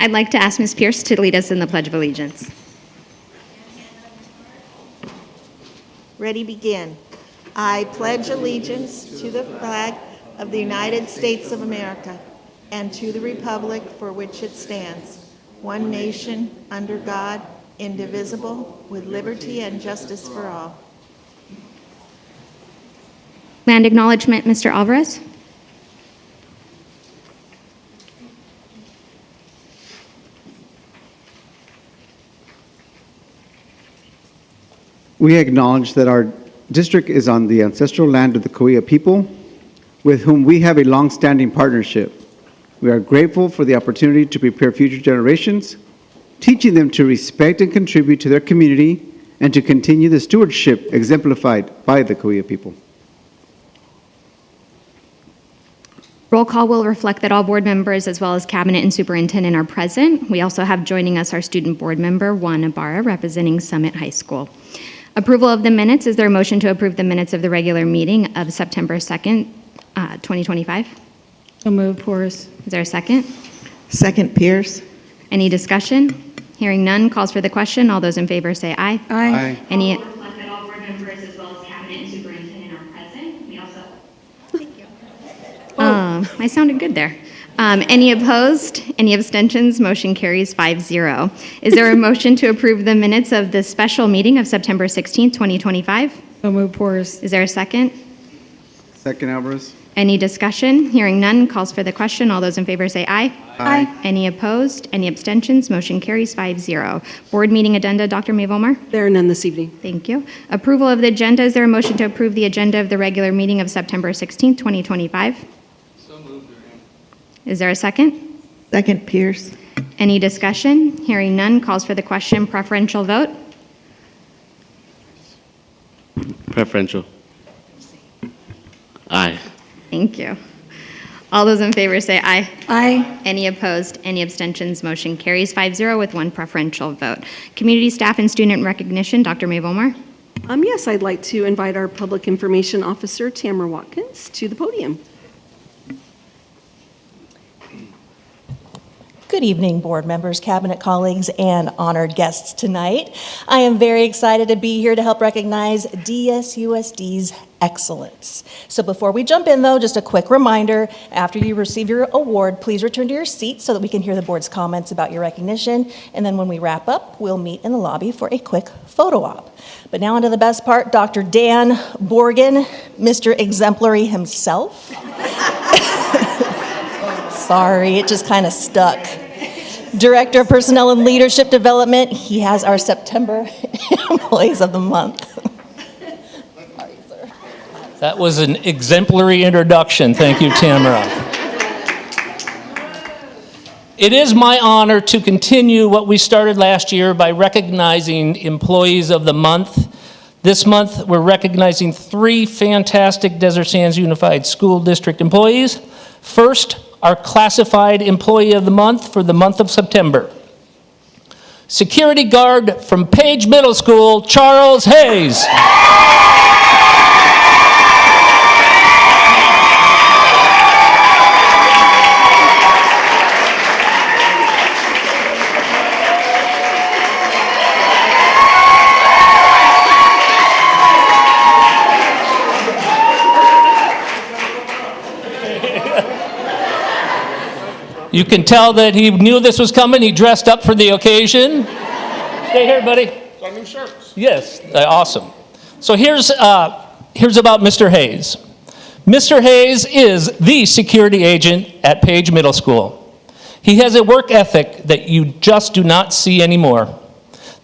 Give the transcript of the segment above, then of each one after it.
I'd like to ask Ms. Pierce to lead us in the Pledge of Allegiance. Ready, begin. I pledge allegiance to the flag of the United States of America and to the republic for which it stands, one nation, under God, indivisible, with liberty and justice for all. Land acknowledgement, Mr. Alvarez. We acknowledge that our district is on the ancestral land of the Cahuilla people, with whom we have a long-standing partnership. We are grateful for the opportunity to prepare future generations, teaching them to respect and contribute to their community and to continue the stewardship exemplified by the Cahuilla people. Roll call will reflect that all board members as well as cabinet and superintendent are present. We also have joining us our student board member, Juan Ibarra, representing Summit High School. Approval of the minutes. Is there a motion to approve the minutes of the regular meeting of September 2nd, 2025? So moved, Porras. Is there a second? Second, Pierce. Any discussion? Hearing none, calls for the question. All those in favor say aye. Aye. Any reflect that all board members as well as cabinet and superintendent are present. We also. Thank you. I sounded good there. Any opposed? Any abstentions? Motion carries 5-0. Is there a motion to approve the minutes of the special meeting of September 16th, 2025? So moved, Porras. Is there a second? Second, Alvarez. Any discussion? Hearing none, calls for the question. All those in favor say aye. Aye. Any opposed? Any abstentions? Motion carries 5-0. Board meeting agenda, Dr. Mavomar? There are none this evening. Thank you. Approval of the agenda. Is there a motion to approve the agenda of the regular meeting of September 16th, 2025? Is there a second? Second, Pierce. Any discussion? Hearing none, calls for the question. Preferential vote? Preferential. Aye. Thank you. All those in favor say aye. Aye. Any opposed? Any abstentions? Motion carries 5-0 with one preferential vote. Community staff and student recognition, Dr. Mavomar? Yes, I'd like to invite our Public Information Officer, Tamara Watkins, to the podium. Good evening, board members, cabinet colleagues, and honored guests tonight. I am very excited to be here to help recognize DSUSD's excellence. So before we jump in, though, just a quick reminder, after you receive your award, please return to your seat so that we can hear the board's comments about your recognition. And then when we wrap up, we'll meet in the lobby for a quick photo op. But now onto the best part, Dr. Dan Borgen, Mr. Exemplary himself. Sorry, it just kind of stuck. Director of Personnel and Leadership Development, he has our September Employees of the Month. Sorry, sir. That was an exemplary introduction. Thank you, Tamara. It is my honor to continue what we started last year by recognizing Employees of the Month. This month, we're recognizing 3 fantastic Desert Sands Unified School District employees. First, our classified employee of the month for the month of September. Security guard from Page Middle School, Charles Hayes. You can tell that he knew this was coming. He dressed up for the occasion. Stay here, buddy. It's our new shirts. Yes, awesome. So here's about Mr. Hayes. Mr. Hayes is the security agent at Page Middle School. He has a work ethic that you just do not see anymore.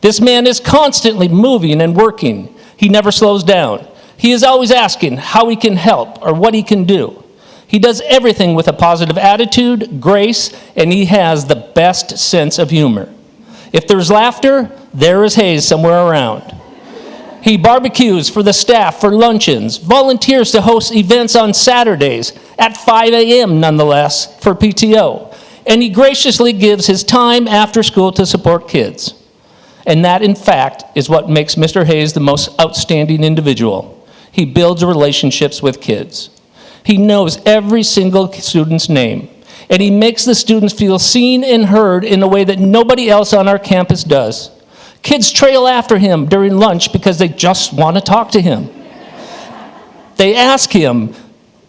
This man is constantly moving and working. He never slows down. He is always asking how he can help or what he can do. He does everything with a positive attitude, grace, and he has the best sense of humor. If there's laughter, there is Hayes somewhere around. He barbecues for the staff for luncheons, volunteers to host events on Saturdays at 5 a.m. nonetheless for PTO, and he graciously gives his time after school to support kids. And that, in fact, is what makes Mr. Hayes the most outstanding individual. He builds relationships with kids. He knows every single student's name. and he makes the students feel seen and heard in a way that nobody else on our campus does. Kids trail after him during lunch because they just want to talk to him. They ask for him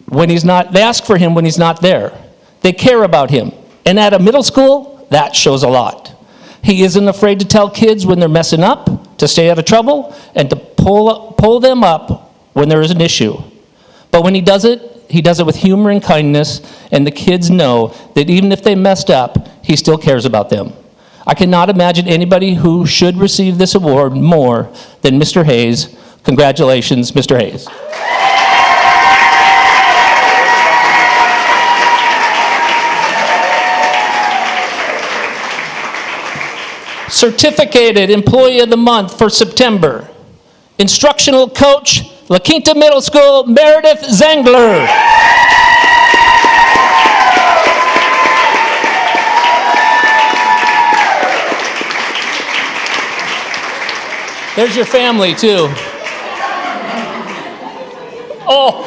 when he's not there. They care about him. And at a middle school, that shows a lot. He isn't afraid to tell kids when they're messing up, to stay out of trouble, and to pull them up when there is an issue. But when he does it with humor and kindness, and the kids know that even if they messed up, he still cares about them. I cannot imagine anybody who should receive this award more than Mr. Hayes. Congratulations, Mr. Hayes. Certificated Employee of the Month for September. Instructional Coach, La Quinta Middle School, Meredith Zengler. There's your family, too. Oh.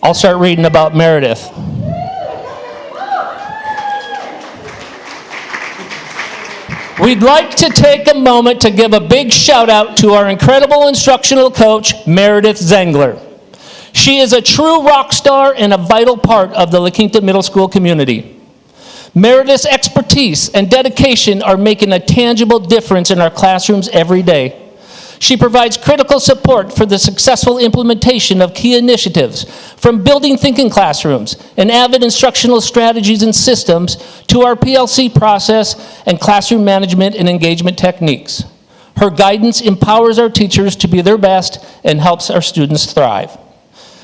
I'll start reading about Meredith. We'd like to take a moment to give a big shout out to our incredible instructional coach, Meredith Zengler. She is a true rock star and a vital part of the La Quinta Middle School community. Meredith's expertise and dedication are making a tangible difference in our classrooms every day. She provides critical support for the successful implementation of key initiatives, from building thinking classrooms and avid instructional strategies and systems to our PLC process and classroom management and engagement techniques. Her guidance empowers our teachers to be their best and helps our students thrive.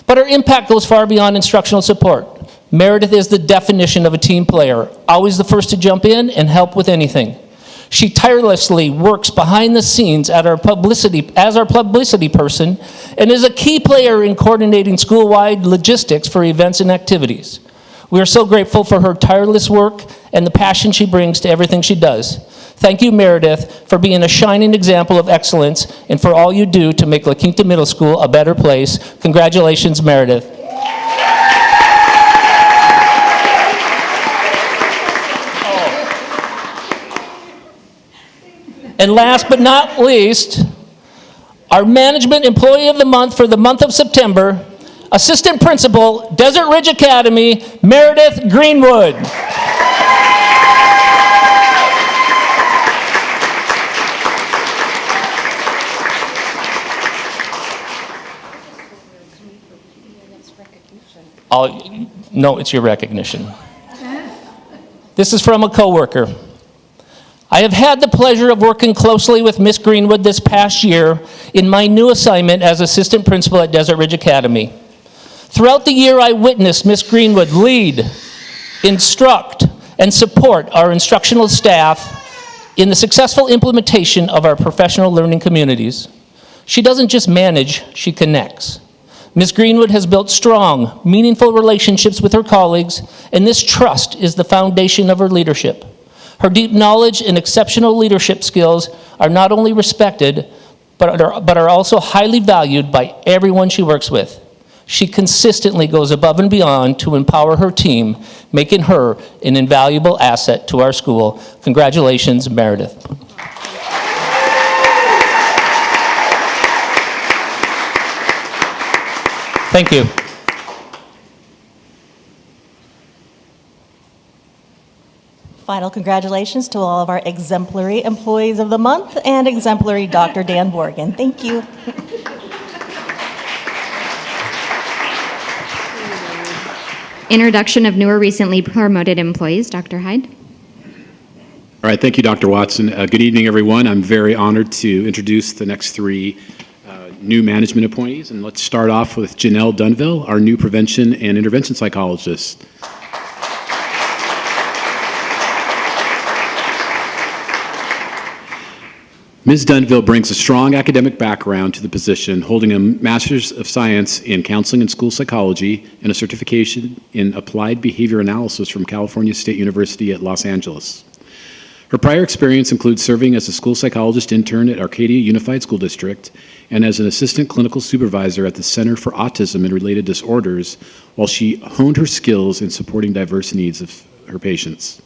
But her impact goes far beyond instructional support. Meredith is the definition of a team player, always the first to jump in and help with anything. She tirelessly works behind the scenes as our publicity person and is a key player in coordinating school-wide logistics for events and activities. We are so grateful for her tireless work and the passion she brings to everything she does. Thank you, Meredith, for being a shining example of excellence and for all you do to make La Quinta Middle School a better place. Congratulations, Meredith. And last but not least, our Management Employee of the Month for the month of September, Assistant Principal, Desert Ridge Academy, Meredith Greenwood. No, it's your recognition. This is from a coworker. I have had the pleasure of working closely with Miss Greenwood this past year in my new assignment as assistant principal at Desert Ridge Academy. Throughout the year, I witnessed Miss Greenwood lead, instruct, and support our instructional staff in the successful implementation of our professional learning communities. She doesn't just manage, she connects. Ms. Greenwood has built strong, meaningful relationships with her colleagues, and this trust is the foundation of her leadership. Her deep knowledge and exceptional leadership skills are not only respected, but are also highly valued by everyone she works with. She consistently goes above and beyond to empower her team, making her an invaluable asset to our school. Congratulations, Meredith. Thank you. Final congratulations to all of our exemplary employees of the month and exemplary Dr. Dan Borgen. Thank you. Introduction of newer recently promoted employees, Dr. Hyde. All right, thank you, Dr. Watson. Good evening, everyone. I'm very honored to introduce the next three new management appointees, and let's start off with Janelle Dunville, our new prevention and intervention psychologist. Ms. Dunville brings a strong academic background to the position, holding a Master's of Science in Counseling and School Psychology and a certification in Applied Behavior Analysis from California State University at Los Angeles. Her prior experience includes serving as a school psychologist intern at Arcadia Unified School District and as an assistant clinical supervisor at the Center for Autism and Related Disorders while she honed her skills in supporting diverse needs of her patients.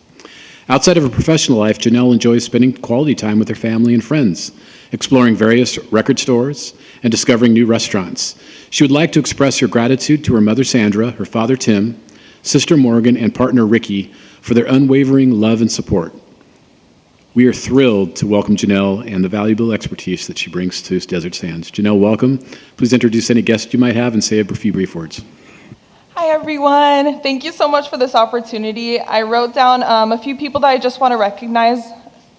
Outside of her professional life, Janelle enjoys spending quality time with her family and friends, exploring various record stores, and discovering new restaurants. She would like to express her gratitude to her mother, Sandra, her father, Tim, sister, Morgan, and partner, Ricky, for their unwavering love and support. We are thrilled to welcome Janelle and the valuable expertise that she brings to Desert Sands. Janelle, welcome. Please introduce any guests you might have and say a few brief words. Hi, everyone. Thank you so much for this opportunity. I wrote down a few people that I just want to recognize,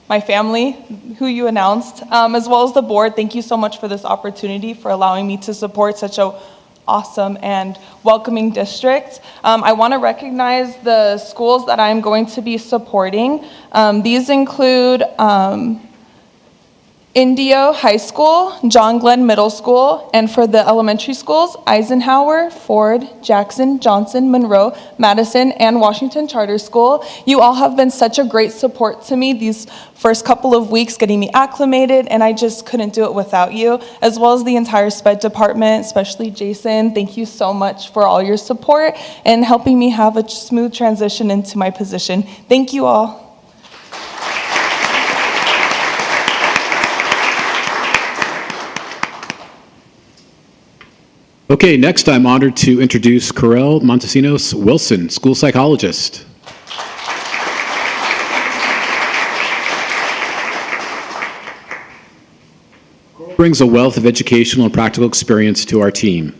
my family, who you announced, as well as the board. Thank you so much for this opportunity, for allowing me to support such a awesome and welcoming district. I want to recognize the schools that I'm going to be supporting. These include Indio High School, John Glenn Middle School, and for the elementary schools, Eisenhower, Ford, Jackson, Johnson, Monroe, Madison, and Washington Charter School. You all have been such a great support to me these first couple of weeks, getting me acclimated, and I just couldn't do it without you, as well as the entire SPED department, especially Jason. Thank you so much for all your support and helping me have a smooth transition into my position. Thank you all. Okay, next I'm honored to introduce Corel Montesinos Wilson, school psychologist. Brings a wealth of educational and practical experience to our team.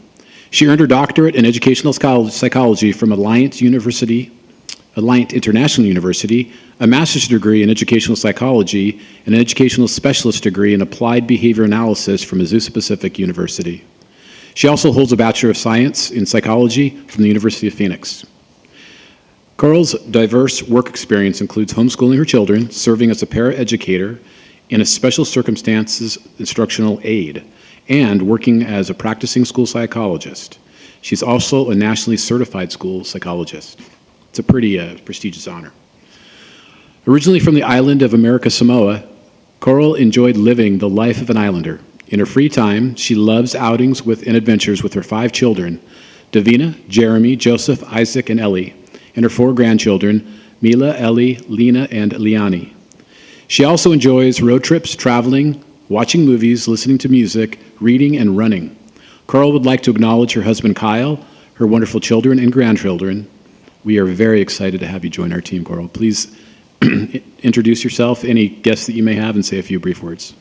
She earned her doctorate in educational psychology from Alliant International University, a master's degree in educational psychology, and an educational specialist degree in applied behavior analysis from Azusa Pacific University. She also holds a Bachelor of Science in Psychology from the University of Phoenix. Carl's diverse work experience includes homeschooling her children, serving as a paraeducator, and a special circumstances instructional aide, and working as a practicing school psychologist. She's also a nationally certified school psychologist. It's a pretty prestigious honor. Originally from the island of America Samoa, Coral enjoyed living the life of an islander. In her free time, she loves outings and adventures with her 5 children, Davina, Jeremy, Joseph, Isaac, and Ellie, and her 4 grandchildren, Mila, Ellie, Lena, and Liani. She also enjoys road trips, traveling, watching movies, listening to music, reading, and running. Coral would like to acknowledge her husband, Kyle, her wonderful children and grandchildren. We are very excited to have you join our team, Coral. Please introduce yourself, any guests that you may have, and say a few brief words.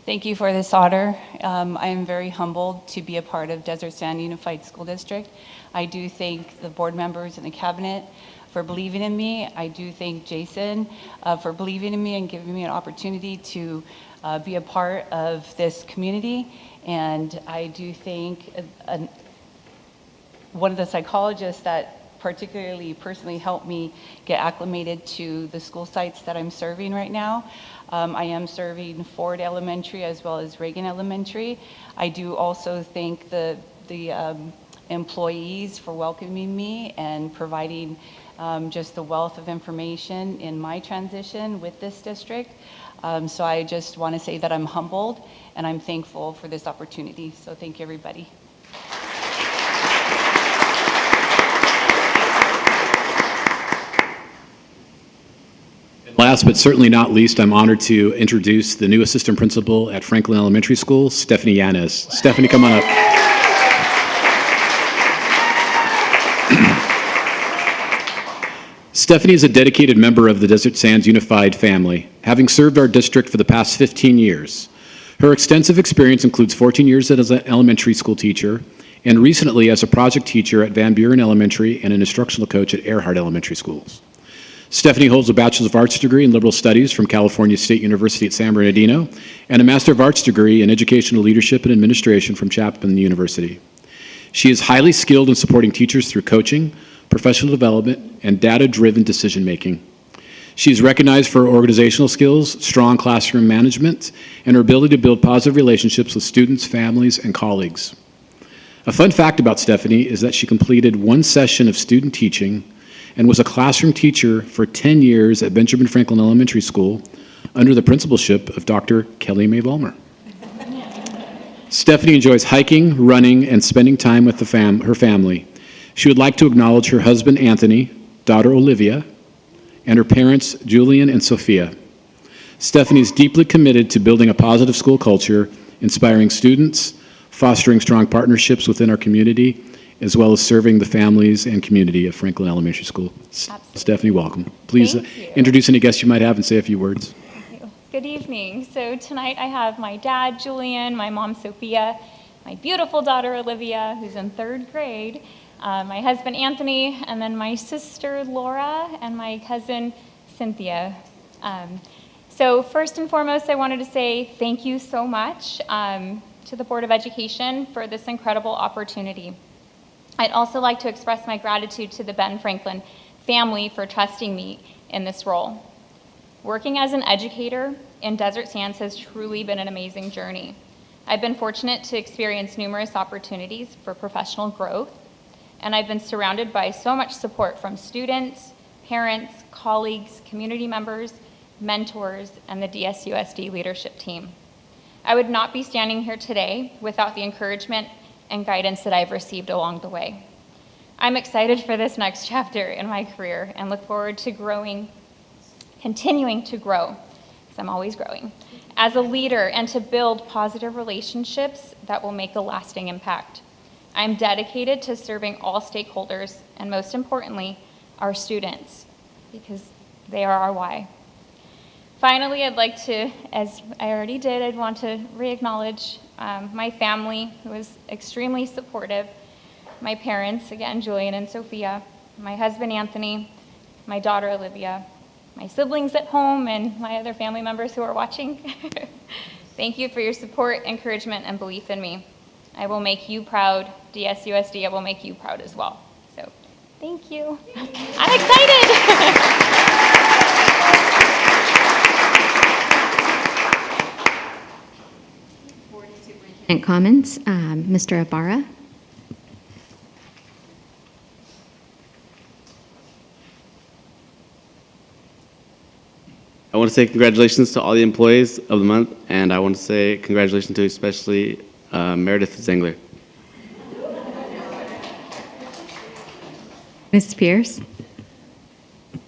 Thank you for this honor. I am very humbled to be a part of Desert Sand Unified School District. I do thank the board members and the cabinet for believing in me. I do thank Jason for believing in me and giving me an opportunity to be a part of this community. And I do thank one of the psychologists that particularly personally helped me get acclimated to the school sites that I'm serving right now. I am serving Ford Elementary as well as Reagan Elementary. I do also thank the employees for welcoming me and providing just the wealth of information in my transition with this district. So I just want to say that I'm humbled and I'm thankful for this opportunity. So thank you, everybody. Last but certainly not least, I'm honored to introduce the new assistant principal at Franklin Elementary School, Stephanie Yanez. Stephanie, come on up. Stephanie is a dedicated member of the Desert Sands Unified family, having served our district for the past 15 years. Her extensive experience includes 14 years as an elementary school teacher and recently as a project teacher at Van Buren Elementary and an instructional coach at Earhart Elementary Schools. Stephanie holds a Bachelor of Arts degree in Liberal Studies from California State University at San Bernardino and a Master of Arts degree in Educational Leadership and Administration from Chapman University. She is highly skilled in supporting teachers through coaching, professional development, and data-driven decision-making. She is recognized for her organizational skills, strong classroom management, and her ability to build positive relationships with students, families, and colleagues. A fun fact about Stephanie is that she completed 1 session of student teaching and was a classroom teacher for 10 years at Benjamin Franklin Elementary School under the principalship of Dr. Kelly Mae Vollmer. Stephanie enjoys hiking, running, and spending time with her family. She would like to acknowledge her husband, Anthony, daughter, Olivia, and her parents, Julian and Sophia. Stephanie is deeply committed to building a positive school culture, inspiring students, fostering strong partnerships within our community, as well as serving the families and community of Franklin Elementary School. Stephanie, welcome. Please introduce any guests you might have and say a few words. Good evening. So tonight I have my dad, Julian, my mom, Sophia, my beautiful daughter, Olivia, who's in 3rd grade, my husband, Anthony, and then my sister, Laura, and my cousin, Cynthia. So first and foremost, I wanted to say thank you so much to the Board of Education for this incredible opportunity. I'd also like to express my gratitude to the Ben Franklin family for trusting me in this role. Working as an educator in Desert Sands has truly been an amazing journey. I've been fortunate to experience numerous opportunities for professional growth, and I've been surrounded by so much support from students, parents, colleagues, community members, mentors, and the DSUSD leadership team. I would not be standing here today without the encouragement and guidance that I've received along the way. I'm excited for this next chapter in my career and look forward to continuing to grow, because I'm always growing, as a leader and to build positive relationships that will make a lasting impact. I'm dedicated to serving all stakeholders and, most importantly, our students, because they are our why. Finally, I'd like to, as I already did, I'd want to re-acknowledge my family, who was extremely supportive, my parents, again, Julian and Sophia, my husband, Anthony, my daughter, Olivia, my siblings at home, and my other family members who are watching. Thank you for your support, encouragement, and belief in me. I will make you proud. DSUSD, I will make you proud as well. So, thank you. I'm excited. Superintendent comments, Mr. Ibarra. I want to say congratulations to all the employees of the month, and I want to say congratulations to especially Meredith Zengler. Ms. Pierce.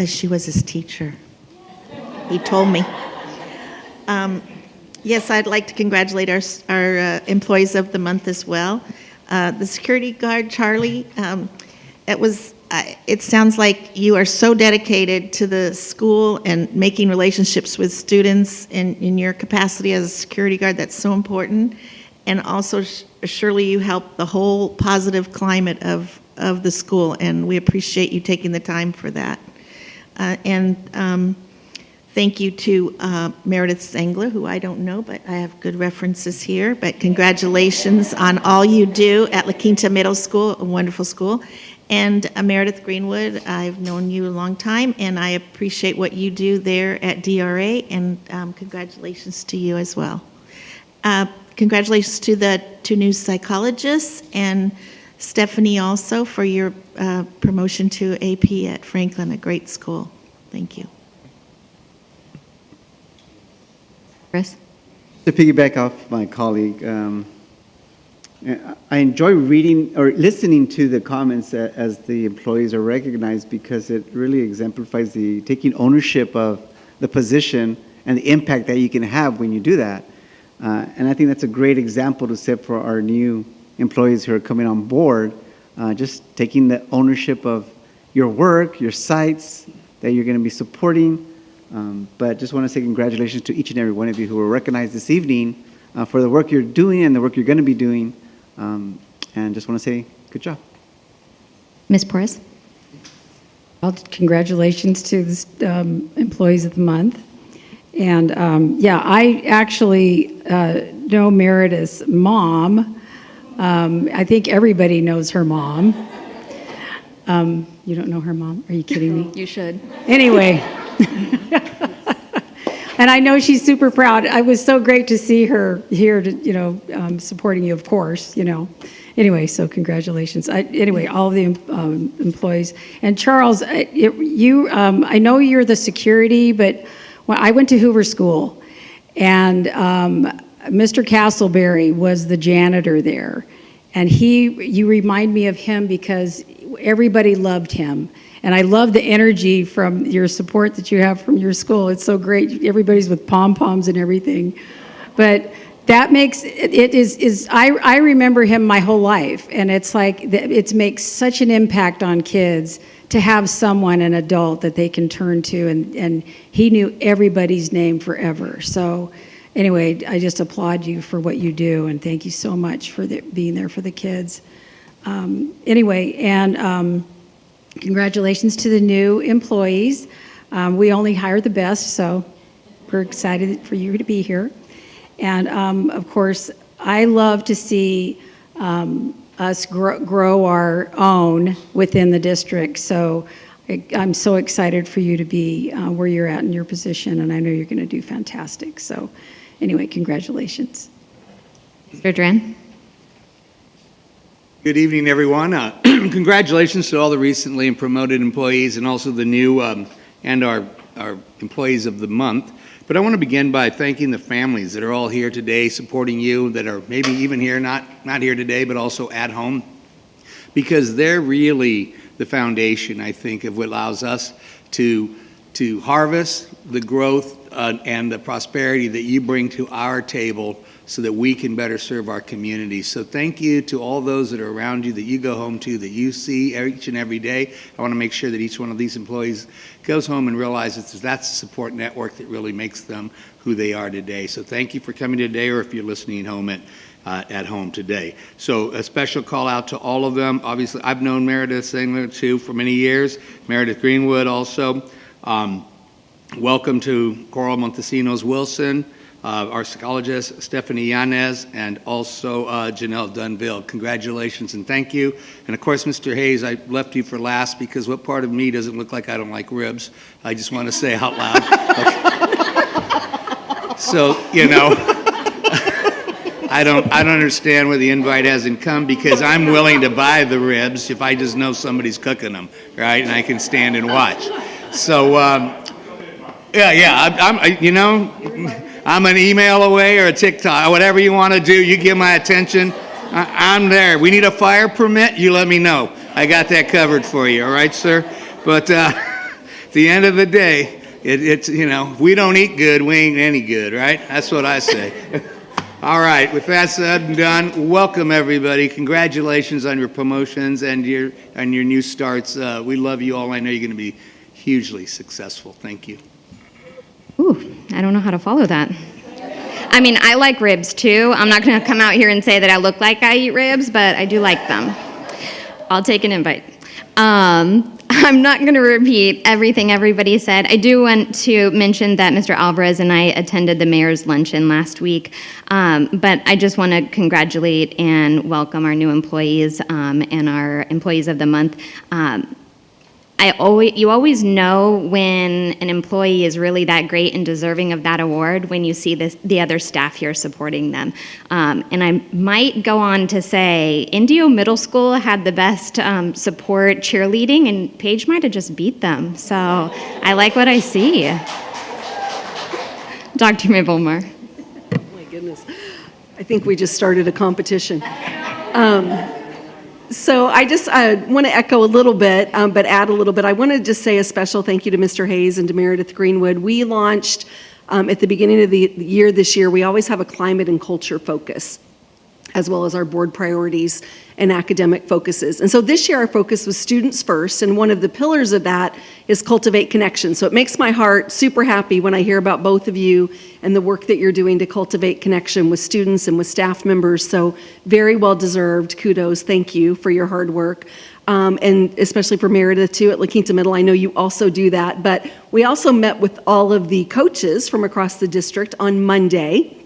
She was his teacher. He told me. Yes, I'd like to congratulate our employees of the month as well. The security guard, Charlie, it sounds like you are so dedicated to the school and making relationships with students in your capacity as a security guard. That's so important. And also, surely you help the whole positive climate of the school, and we appreciate you taking the time for that. Thank you to Meredith Zengler, who I don't know, but I have good references here. But congratulations on all you do at La Quinta Middle School, a wonderful school. And Meredith Greenwood, I've known you a long time, and I appreciate what you do there at DRA, and congratulations to you as well. Congratulations to the 2 new psychologists, and Stephanie also for your promotion to AP at Franklin, a great school. Thank you. Chris? To piggyback off my colleague, I enjoy reading or listening to the comments as the employees are recognized, because it really exemplifies the taking ownership of the position and the impact that you can have when you do that. And I think that's a great example to set for our new employees who are coming on board, just taking the ownership of your work, your sites that you're going to be supporting. But just want to say congratulations to each and every one of you who were recognized this evening for the work you're doing and the work you're going to be doing. And just want to say good job. Ms. Perez? Well, congratulations to the employees of the month. And yeah, I actually know Meredith's mom. I think everybody knows her mom. You don't know her mom? Are you kidding me? You should. Anyway, And I know she's super proud. It was so great to see her here, supporting you, of course, Anyway, so congratulations. Anyway, all of the employees. And Charles, I know you're the security, but when I went to Hoover School, and Mr. Castleberry was the janitor there. And you remind me of him because everybody loved him. And I love the energy from your support that you have from your school. It's so great. Everybody's with pom-poms and everything. But that makes, I remember him my whole life. And it's like, it makes such an impact on kids to have someone, an adult, that they can turn to. And he knew everybody's name forever. So anyway, I just applaud you for what you do. And thank you so much for being there for the kids. Congratulations to the new employees. We only hire the best, so we're excited for you to be here. And of course, I love to see us grow our own within the district. So I'm so excited for you to be where you're at in your position, and I know you're going to do fantastic. So anyway, congratulations. Mr. Duran. Good evening, everyone. Congratulations to all the recently promoted employees and also the new and our employees of the month. But I want to begin by thanking the families that are all here today supporting you, that are maybe even here, not here today, but also at home, because they're really the foundation, I think, of what allows us to harvest the growth and the prosperity that you bring to our table so that we can better serve our community. So thank you to all those that are around you, that you go home to, that you see each and every day. I want to make sure that each one of these employees goes home and realizes that's the support network that really makes them who they are today. So thank you for coming today, or if you're listening home at home today. So a special call out to all of them. Obviously, I've known Meredith Singler too for many years, Meredith Greenwood also. Welcome to Coral Montesinos Wilson, our psychologist, Stephanie Yanez, and also Janelle Dunville. Congratulations and thank you. And of course, Mr. Hayes, I left you for last because what part of me doesn't look like I don't like ribs? I just want to say out loud. Okay. So, I don't understand why the invite hasn't come, because I'm willing to buy the ribs if I just know somebody's cooking them, right? And I can stand and watch. So, I'm an email away or a TikTok, whatever you want to do. You give my attention. I'm there. We need a fire permit. You let me know. I got that covered for you. All right, sir? But at the end of the day, it's we don't eat good, we ain't any good, right? That's what I say. All right. With that said and done, welcome everybody. Congratulations on your promotions and your new starts. We love you all. I know you're going to be hugely successful. Thank you. Ooh, I don't know how to follow that. I mean, I like ribs too. I'm not going to come out here and say that I look like I eat ribs, but I do like them. I'll take an invite. I'm not going to repeat everything everybody said. I do want to mention that Mr. Alvarez and I attended the mayor's luncheon last week, but I just want to congratulate and welcome our new employees and our employees of the month. You always know when an employee is really that great and deserving of that award when you see the other staff here supporting them. And I might go on to say Indio Middle School had the best support cheerleading, and Paige might have just beat them. So I like what I see. Dr. Mabelmar. Oh my goodness. I think we just started a competition. So I just want to echo a little bit, but add a little bit. I want to just say a special thank you to Mr. Hayes and to Meredith Greenwood. We launched at the beginning of the year this year, we always have a climate and culture focus, as well as our board priorities and academic focuses. And so this year our focus was students first, and one of the pillars of that is cultivate connection. So it makes my heart super happy when I hear about both of you and the work that you're doing to cultivate connection with students and with staff members. So very well deserved kudos. Thank you for your hard work. And especially for Meredith too at La Quinta Middle. I know you also do that, but we also met with all of the coaches from across the district on Monday.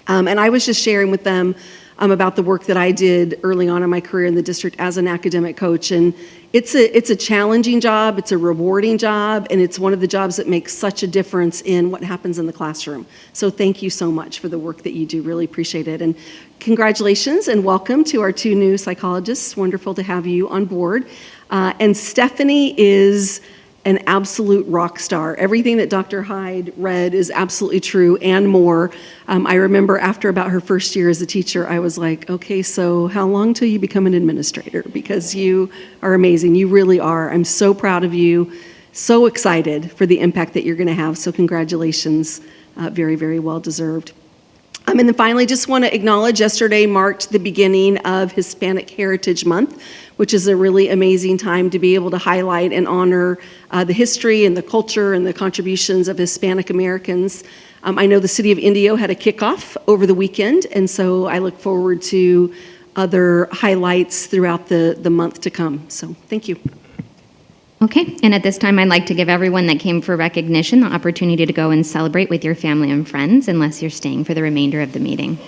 And I was just sharing with them about the work that I did early on in my career in the district as an academic coach. And it's a challenging job, it's a rewarding job, and it's one of the jobs that makes such a difference in what happens in the classroom. So thank you so much for the work that you do. Really appreciate it. And congratulations and welcome to our 2 new psychologists. Wonderful to have you on board. And Stephanie is an absolute rock star. Everything that Dr. Hyde read is absolutely true and more. I remember after about her first year as a teacher, I was like, okay, so how long till you become an administrator? Because you are amazing. You really are. I'm so proud of you. So excited for the impact that you're going to have. So congratulations. Very, very well deserved. And then finally, just want to acknowledge yesterday marked the beginning of Hispanic Heritage Month, which is a really amazing time to be able to highlight and honor the history and the culture and the contributions of Hispanic Americans. I know the city of Indio had a kickoff over the weekend, and so I look forward to other highlights throughout the month to come. So thank you. Okay, and at this time, I'd like to give everyone that came for recognition the opportunity to go and celebrate with your family and friends, unless you're staying for the remainder of the meeting. The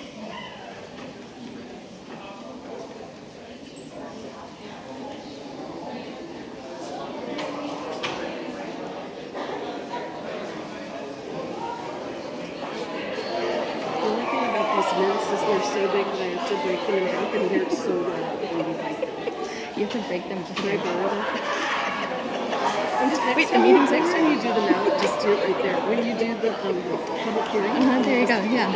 only thing about these mints is they're so big that I have to break them in half, and they're so loud when you bite them. You have to break them. Can I borrow that? Wait, the meeting's next time you do them out, just do it right there. When you do the public hearing. There you go, yeah.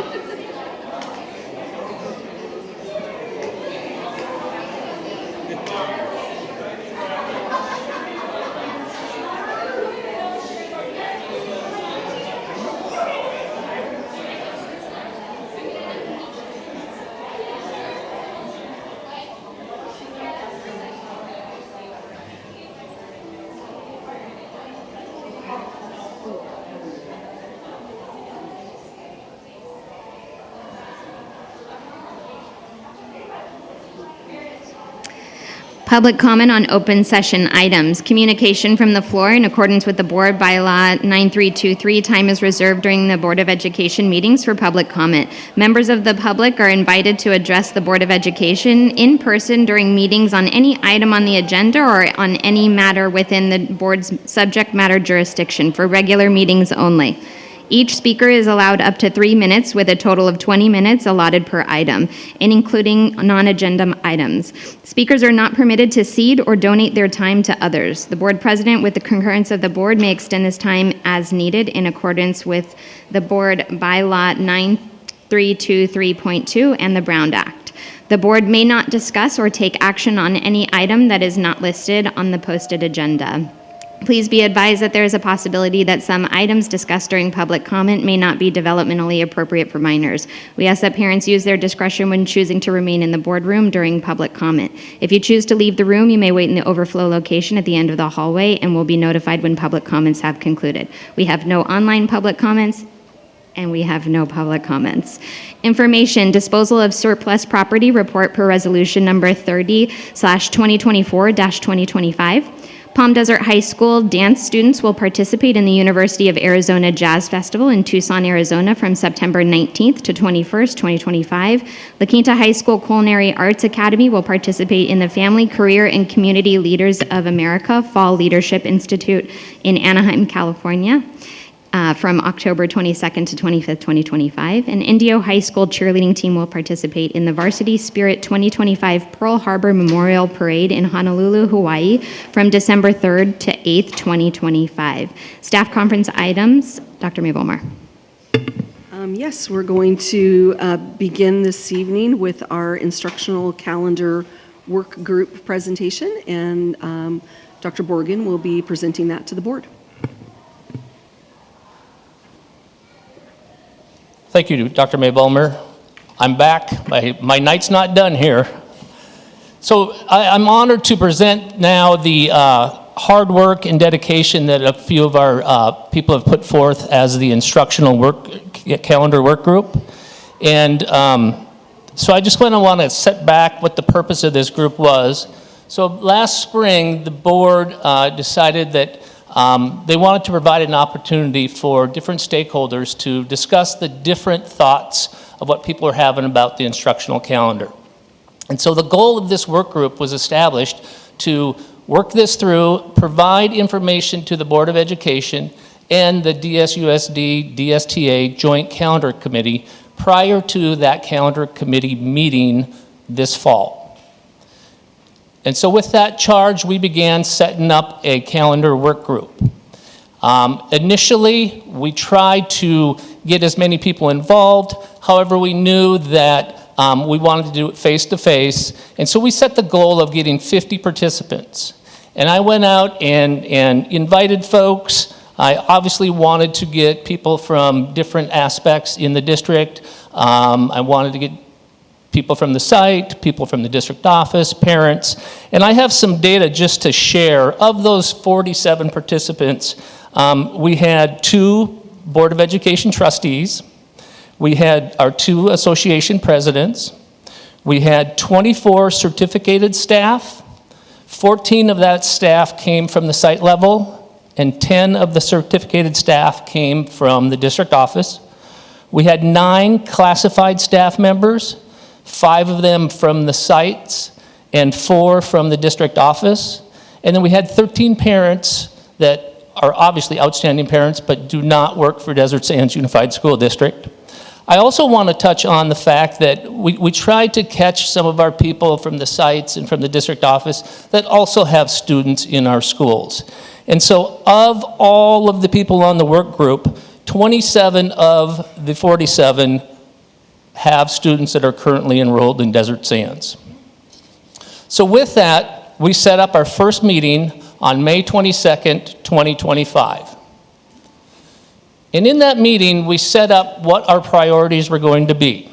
Public comment on open session items. Communication from the floor in accordance with the board bylaw 9323. Time is reserved during the Board of Education meetings for public comment. Members of the public are invited to address the Board of Education in person during meetings on any item on the agenda or on any matter within the board's subject matter jurisdiction for regular meetings only. Each speaker is allowed up to 3 minutes with a total of 20 minutes allotted per item, and including non-agenda items. Speakers are not permitted to cede or donate their time to others. The board president, with the concurrence of the board, may extend this time as needed in accordance with the board bylaw 9323.2 and the Brown Act. The board may not discuss or take action on any item that is not listed on the posted agenda. Please be advised that there is a possibility that some items discussed during public comment may not be developmentally appropriate for minors. We ask that parents use their discretion when choosing to remain in the boardroom during public comment. If you choose to leave the room, you may wait in the overflow location at the end of the hallway and will be notified when public comments have concluded. We have no online public comments, and we have no public comments. Information, disposal of surplus property report per resolution number 30/2024-2025. Palm Desert High School dance students will participate in the University of Arizona Jazz Festival in Tucson, Arizona from September 19th to 21st, 2025. La Quinta High School Culinary Arts Academy will participate in the Family, Career, and Community Leaders of America Fall Leadership Institute in Anaheim, California. From October 22nd to 25th, 2025. An Indio High School cheerleading team will participate in the Varsity Spirit 2025 Pearl Harbor Memorial Parade in Honolulu, Hawaii from December 3rd to 8th, 2025. Staff conference items, Dr. May Volmar. Yes, we're going to begin this evening with our instructional calendar work group presentation, and Dr. Borgen will be presenting that to the board. Thank you, Dr. May Bulmer. I'm back. My night's not done here. So I'm honored to present now the hard work and dedication that a few of our people have put forth as the instructional calendar work group. And so I just want to set back what the purpose of this group was. So last spring, the board decided that they wanted to provide an opportunity for different stakeholders to discuss the different thoughts of what people are having about the instructional calendar. And so the goal of this work group was established to work this through, provide information to the Board of Education and the DSUSD, DSTA Joint Calendar Committee prior to that calendar committee meeting this fall. And so with that charge, we began setting up a calendar work group. Initially, we tried to get as many people involved. However, we knew that we wanted to do it face-to-face, and so we set the goal of getting 50 participants. And I went out and invited folks. I obviously wanted to get people from different aspects in the district. I wanted to get people from the site, people from the district office, parents, and I have some data just to share. Of those 47 participants, we had 2 Board of Education trustees, we had our 2 association presidents, we had 24 certificated staff, 14 of that staff came from the site level, and 10 of the certificated staff came from the district office. We had 9 classified staff members, 5 of them from the sites, and 4 from the district office. And then we had 13 parents that are obviously outstanding parents, but do not work for Desert Sands Unified School District. I also want to touch on the fact that we tried to catch some of our people from the sites and from the district office that also have students in our schools. And so of all of the people on the work group, 27 of the 47 have students that are currently enrolled in Desert Sands. So with that, we set up our first meeting on May 22nd, 2025. And in that meeting, we set up what our priorities were going to be.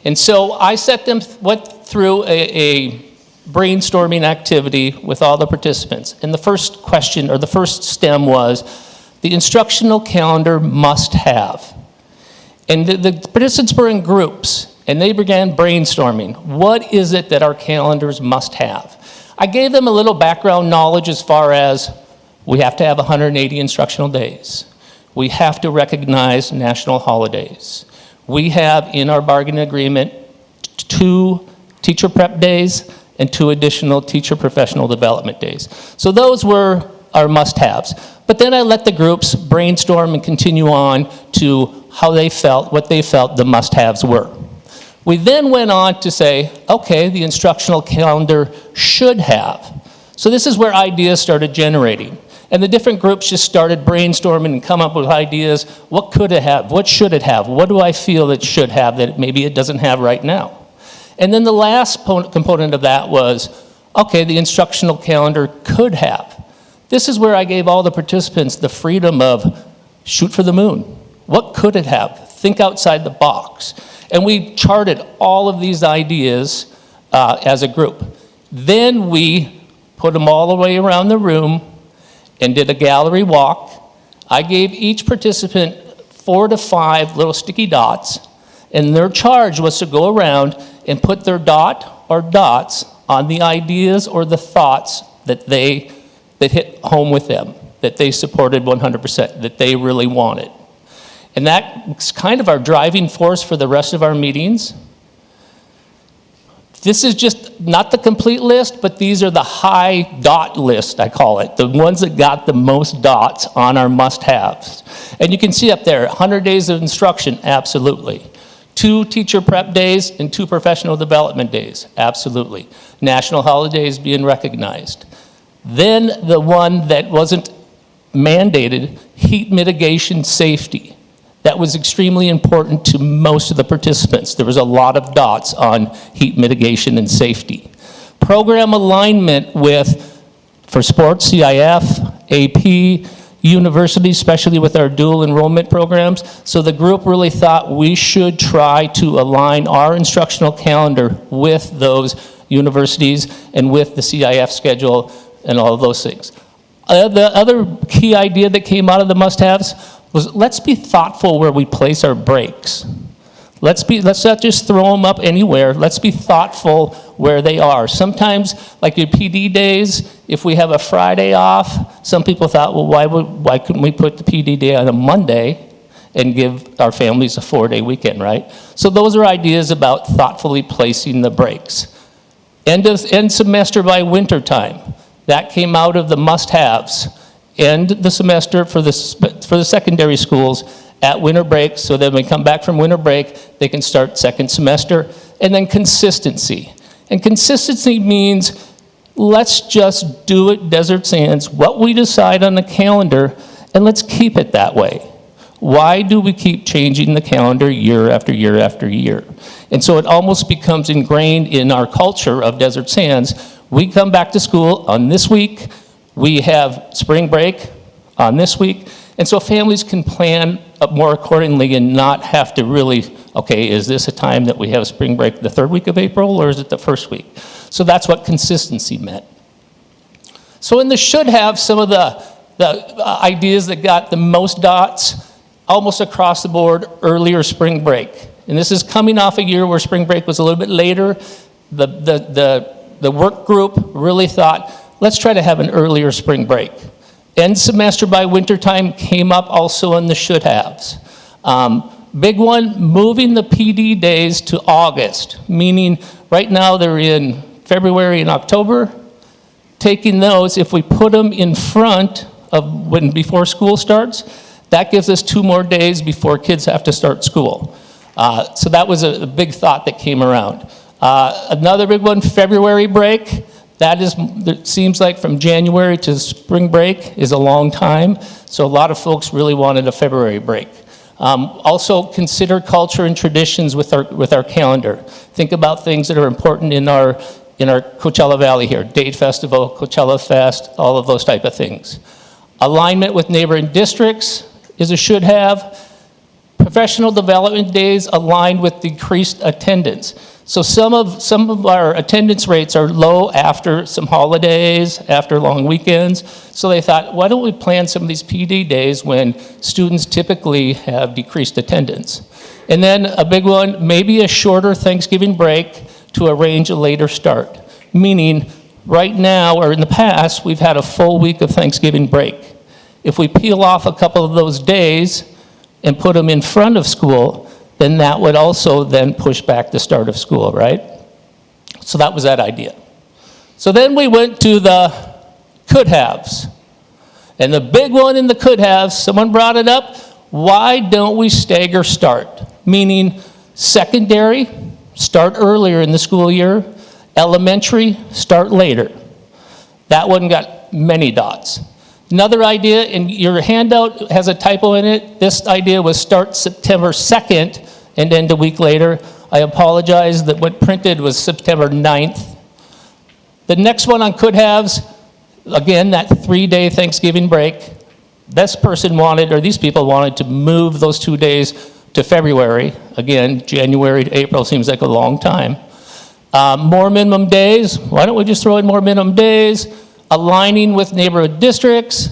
And so I went through a brainstorming activity with all the participants. And the first question, or the first stem was, the instructional calendar must have. And the participants were in groups, and they began brainstorming. What is it that our calendars must have? I gave them a little background knowledge as far as we have to have 180 instructional days. We have to recognize national holidays. We have in our bargaining agreement 2 teacher prep days and 2 additional teacher professional development days. So those were our must-haves. But then I let the groups brainstorm and continue on to how they felt, what they felt the must-haves were. We then went on to say, okay, the instructional calendar should have. So this is where ideas started generating. And the different groups just started brainstorming and come up with ideas. What could it have? What should it have? What do I feel it should have that maybe it doesn't have right now? And then the last component of that was, okay, the instructional calendar could have. This is where I gave all the participants the freedom of shoot for the moon. What could it have? Think outside the box. And we charted all of these ideas as a group. Then we put them all the way around the room and did a gallery walk. I gave each participant 4 to 5 little sticky dots, and their charge was to go around and put their dot or dots on the ideas or the thoughts that hit home with them, that they supported 100%, that they really wanted. And that's kind of our driving force for the rest of our meetings. This is just not the complete list, but these are the high dot list, I call it, the ones that got the most dots on our must-haves. And you can see up there, 100 days of instruction, absolutely. 2 teacher prep days and 2 professional development days, absolutely. National holidays being recognized. Then the one that wasn't mandated, heat mitigation safety. That was extremely important to most of the participants. There was a lot of dots on heat mitigation and safety. Program alignment for sports, CIF, AP, universities, especially with our dual enrollment programs. So the group really thought we should try to align our instructional calendar with those universities and with the CIF schedule and all of those things. The other key idea that came out of the must-haves was let's be thoughtful where we place our breaks. Let's not just throw them up anywhere. Let's be thoughtful where they are. Sometimes, like your PD days, if we have a Friday off, some people thought, well, why couldn't we put the PD day on a Monday and give our families a 4-day weekend, right? So those are ideas about thoughtfully placing the breaks. End semester by winter time. That came out of the must-haves. End the semester for the secondary schools at winter break, so that when we come back from winter break, they can start second semester. And then consistency. And consistency means let's just do it, Desert Sands, what we decide on the calendar, and let's keep it that way. Why do we keep changing the calendar year after year after year? And so it almost becomes ingrained in our culture of Desert Sands. We come back to school on this week, we have spring break on this week, and so families can plan more accordingly and not have to really, okay, is this a time that we have spring break the third week of April, or is it the first week? So that's what consistency meant. So in the should have, some of the ideas that got the most dots, almost across the board, earlier spring break. And this is coming off a year where spring break was a little bit later. The work group really thought, let's try to have an earlier spring break. End semester by wintertime came up also in the should haves. Big one, moving the PD days to August, meaning right now they're in February and October. Taking those, if we put them in front of before school starts, that gives us 2 more days before kids have to start school. So that was a big thought that came around. Another big one, February break. It seems like from January to spring break is a long time. So a lot of folks really wanted a February break. Also consider culture and traditions with our calendar. Think about things that are important in our Coachella Valley here, Date Festival, Coachella Fest, all of those type of things. Alignment with neighboring districts is a should have. Professional development days aligned with decreased attendance. So some of our attendance rates are low after some holidays, after long weekends. So they thought, why don't we plan some of these PD days when students typically have decreased attendance? And then a big one, maybe a shorter Thanksgiving break to arrange a later start. Meaning, right now, or in the past, we've had a full week of Thanksgiving break. If we peel off a couple of those days and put them in front of school, then that would also then push back the start of school, right? So that was that idea. So then we went to the could-haves. And the big one in the could-haves, someone brought it up, why don't we stagger start? Meaning secondary, start earlier in the school year, elementary, start later. That one got many dots. Another idea, and your handout has a typo in it. This idea was start September 2nd and end a week later. I apologize that what printed was September 9th. The next one on could-haves, again, that 3-day Thanksgiving break. This person wanted, or these people wanted to move those 2 days to February. Again, January to April seems like a long time. More minimum days. Why don't we just throw in more minimum days? Aligning with neighborhood districts,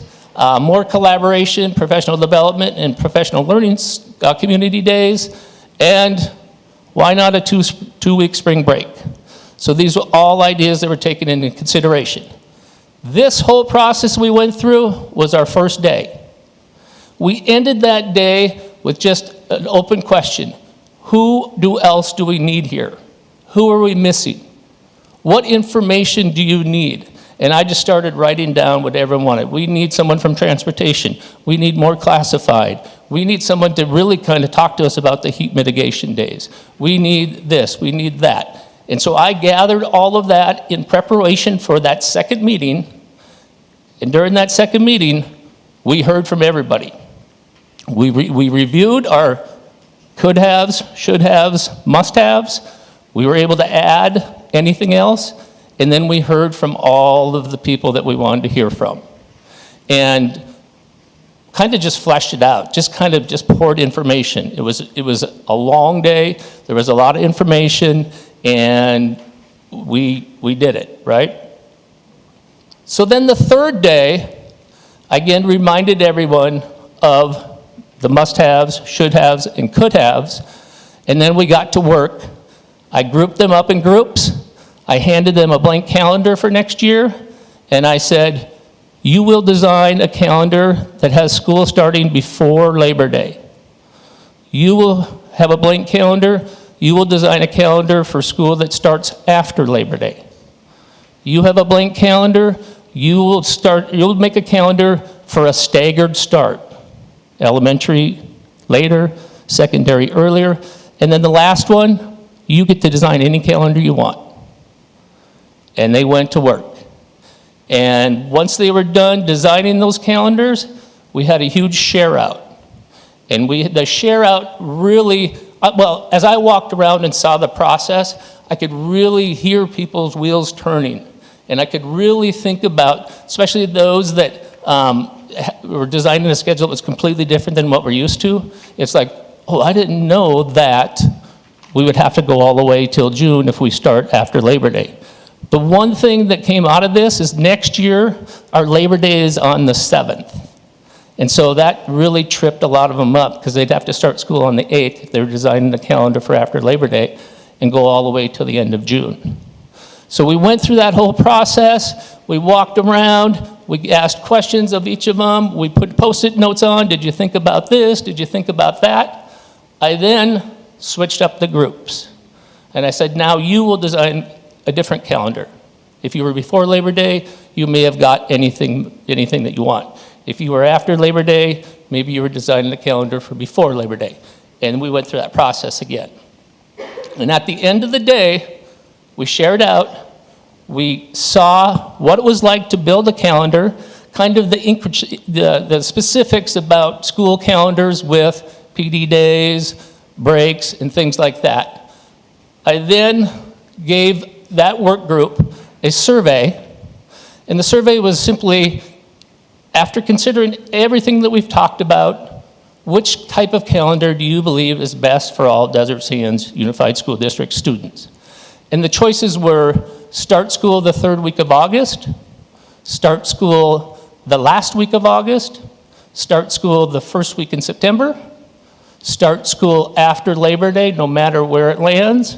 more collaboration, professional development, and professional learning community days, and why not a two-week spring break? So these were all ideas that were taken into consideration. This whole process we went through was our first day. We ended that day with just an open question. Who else do we need here? Who are we missing? What information do you need? And I just started writing down what everyone wanted. We need someone from transportation. We need more classified. We need someone to really kind of talk to us about the heat mitigation days. We need this, we need that. And so I gathered all of that in preparation for that second meeting. And during that second meeting, we heard from everybody. We reviewed our could-haves, should-haves, must-haves. We were able to add anything else. And then we heard from all of the people that we wanted to hear from. And kind of just fleshed it out, just poured information. It was a long day, there was a lot of information, and we did it, right? So then the third day, I again reminded everyone of the must-haves, should-haves, and could-haves, and then we got to work. I grouped them up in groups. I handed them a blank calendar for next year, and I said, you will design a calendar that has school starting before Labor Day. You will have a blank calendar. You will design a calendar for school that starts after Labor Day. You have a blank calendar. You'll make a calendar for a staggered start. Elementary later, secondary earlier, and then the last one, you get to design any calendar you want. And they went to work. And once they were done designing those calendars, we had a huge share out. And the share out really, well, as I walked around and saw the process, I could really hear people's wheels turning. And I could really think about, especially those that were designing a schedule that was completely different than what we're used to. It's like, oh, I didn't know that we would have to go all the way till June if we start after Labor Day. The one thing that came out of this is next year, our Labor Day is on the 7th. And so that really tripped a lot of them up because they'd have to start school on the 8th if they were designing the calendar for after Labor Day and go all the way till the end of June. So we went through that whole process. We walked around. We asked questions of each of them. We put Post-it notes on. Did you think about this? Did you think about that? I then switched up the groups. And I said, now you will design a different calendar. If you were before Labor Day, you may have got anything that you want. If you were after Labor Day, maybe you were designing a calendar for before Labor Day. And we went through that process again. And at the end of the day, we shared out, we saw what it was like to build a calendar, kind of the specifics about school calendars with PD days, breaks, and things like that. I then gave that work group a survey, and the survey was simply, after considering everything that we've talked about, which type of calendar do you believe is best for all Desert Sands Unified School District students? And the choices were start school the 3rd week of August, start school the last week of August, start school the 1st week in September, start school after Labor Day, no matter where it lands,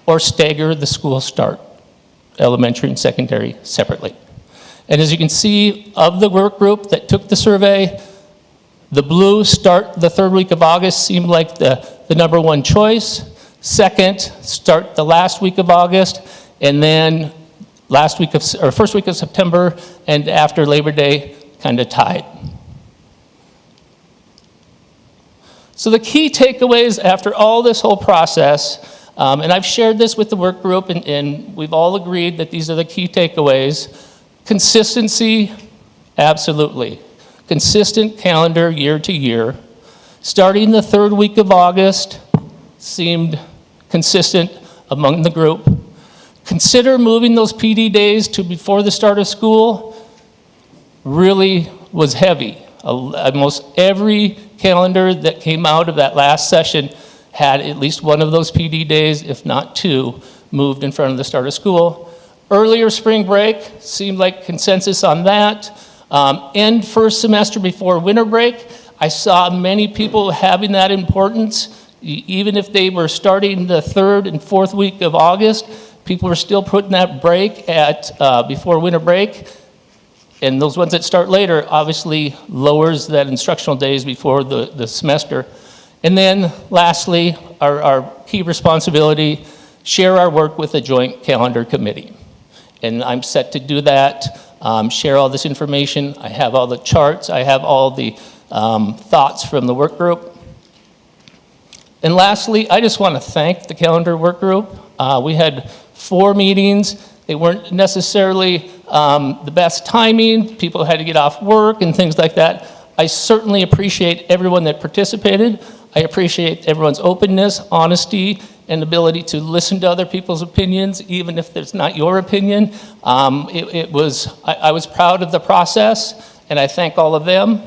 or stagger the school start, elementary and secondary separately. And as you can see, of the work group that took the survey, the blue start the 3rd week of August seemed like the number one choice. Second, start the last week of August, and then first week of September, and after Labor Day, kind of tied. So the key takeaways after all this whole process, and I've shared this with the work group, and we've all agreed that these are the key takeaways. Consistency, absolutely. Consistent calendar year to year. Starting the 3rd week of August seemed consistent among the group. Consider moving those PD days to before the start of school. Really was heavy. Almost every calendar that came out of that last session had at least one of those PD days, if not two, moved in front of the start of school. Earlier spring break seemed like consensus on that. End first semester before winter break, I saw many people having that importance. Even if they were starting the 3rd and 4th week of August, people were still putting that break at before winter break. And those ones that start later obviously lowers that instructional days before the semester. And then lastly, our key responsibility, share our work with the joint calendar committee. And I'm set to do that, share all this information. I have all the charts. I have all the thoughts from the work group. And lastly, I just want to thank the calendar work group. We had 4 meetings. They weren't necessarily the best timing. People had to get off work and things like that. I certainly appreciate everyone that participated. I appreciate everyone's openness, honesty, and ability to listen to other people's opinions, even if it's not your opinion. I was proud of the process, and I thank all of them.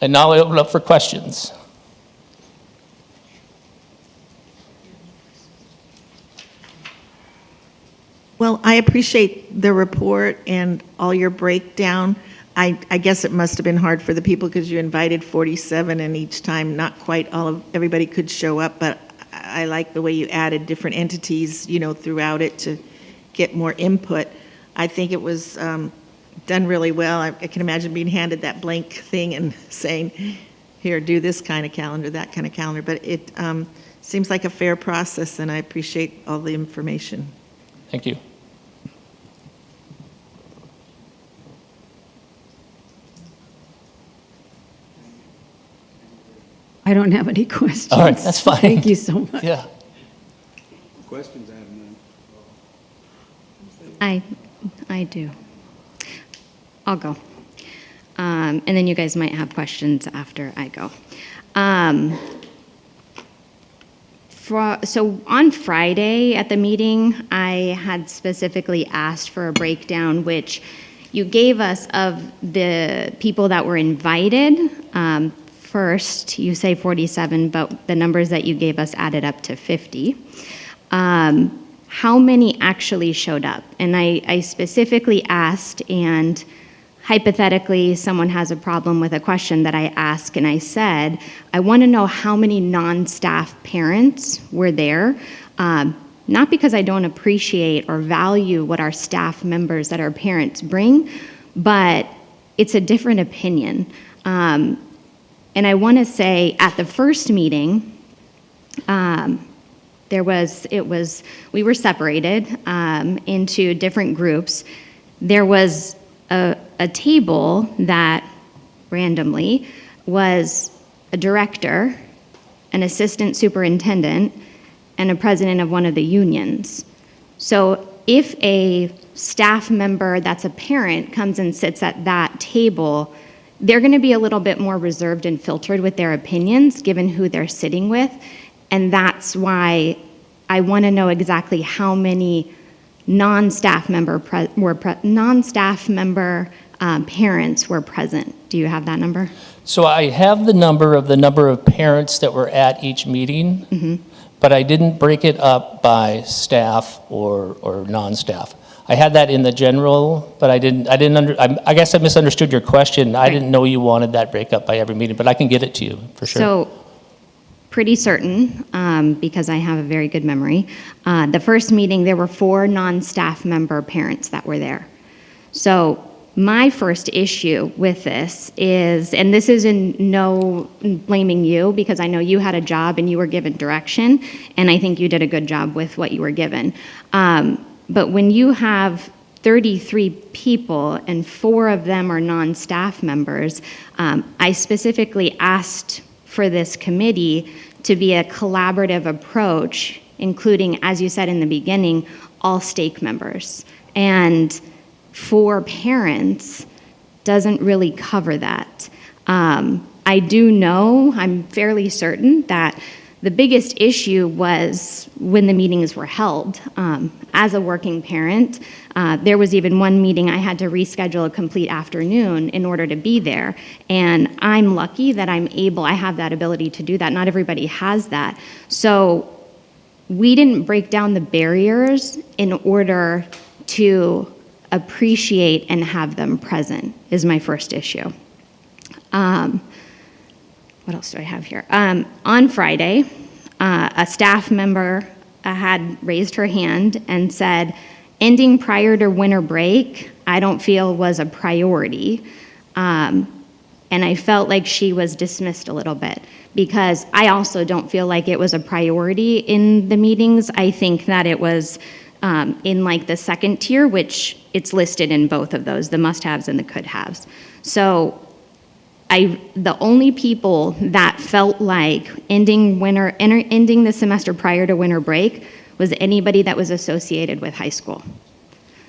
And now I open up for questions. Well, I appreciate the report and all your breakdown. I guess it must have been hard for the people because you invited 47 and each time not quite everybody could show up, but I like the way you added different entities, throughout it to get more input. I think it was done really well. I can imagine being handed that blank thing and saying, here, do this kind of calendar, that kind of calendar, but it seems like a fair process, and I appreciate all the information. Thank you. I don't have any questions. All right, that's fine. Thank you so much. Yeah. Questions? I have none. I do. I'll go. And then you guys might have questions after I go. So on Friday at the meeting, I had specifically asked for a breakdown, which you gave us of the people that were invited. First, you say 47, but the numbers that you gave us added up to 50. How many actually showed up? And I specifically asked, and hypothetically, someone has a problem with a question that I ask, and I said, I want to know how many non-staff parents were there, not because I don't appreciate or value what our staff members that our parents bring, but it's a different opinion. And I want to say at the first meeting, we were separated into different groups. There was a table that randomly was a director, an assistant superintendent, and a president of one of the unions. So if a staff member that's a parent comes and sits at that table, they're going to be a little bit more reserved and filtered with their opinions given who they're sitting with. And that's why I want to know exactly how many non-staff member parents were present. Do you have that number? So I have the number of parents that were at each meeting, but I didn't break it up by staff or non-staff. I had that in the general, but I guess I misunderstood your question. I didn't know you wanted that breakup by every meeting, but I can get it to you for sure. So, pretty certain, because I have a very good memory. The first meeting, there were 4 non-staff member parents that were there. So, my first issue with this is, and this is in no blaming you, because I know you had a job and you were given direction, and I think you did a good job with what you were given. But when you have 33 people and 4 of them are non-staff members, I specifically asked for this committee to be a collaborative approach, including, as you said in the beginning, all stake members. And 4 parents doesn't really cover that. I do know, I'm fairly certain, that the biggest issue was when the meetings were held. As a working parent, there was even one meeting I had to reschedule a complete afternoon in order to be there. And I'm lucky that I have that ability to do that. Not everybody has that. So we didn't break down the barriers in order to appreciate and have them present, is my first issue. What else do I have here? On Friday, a staff member had raised her hand and said, ending prior to winter break, I don't feel was a priority. And I felt like she was dismissed a little bit because I also don't feel like it was a priority in the meetings. I think that it was in like the second tier, which it's listed in both of those, the must-haves and the could-haves. So the only people that felt like ending the semester prior to winter break was anybody that was associated with high school.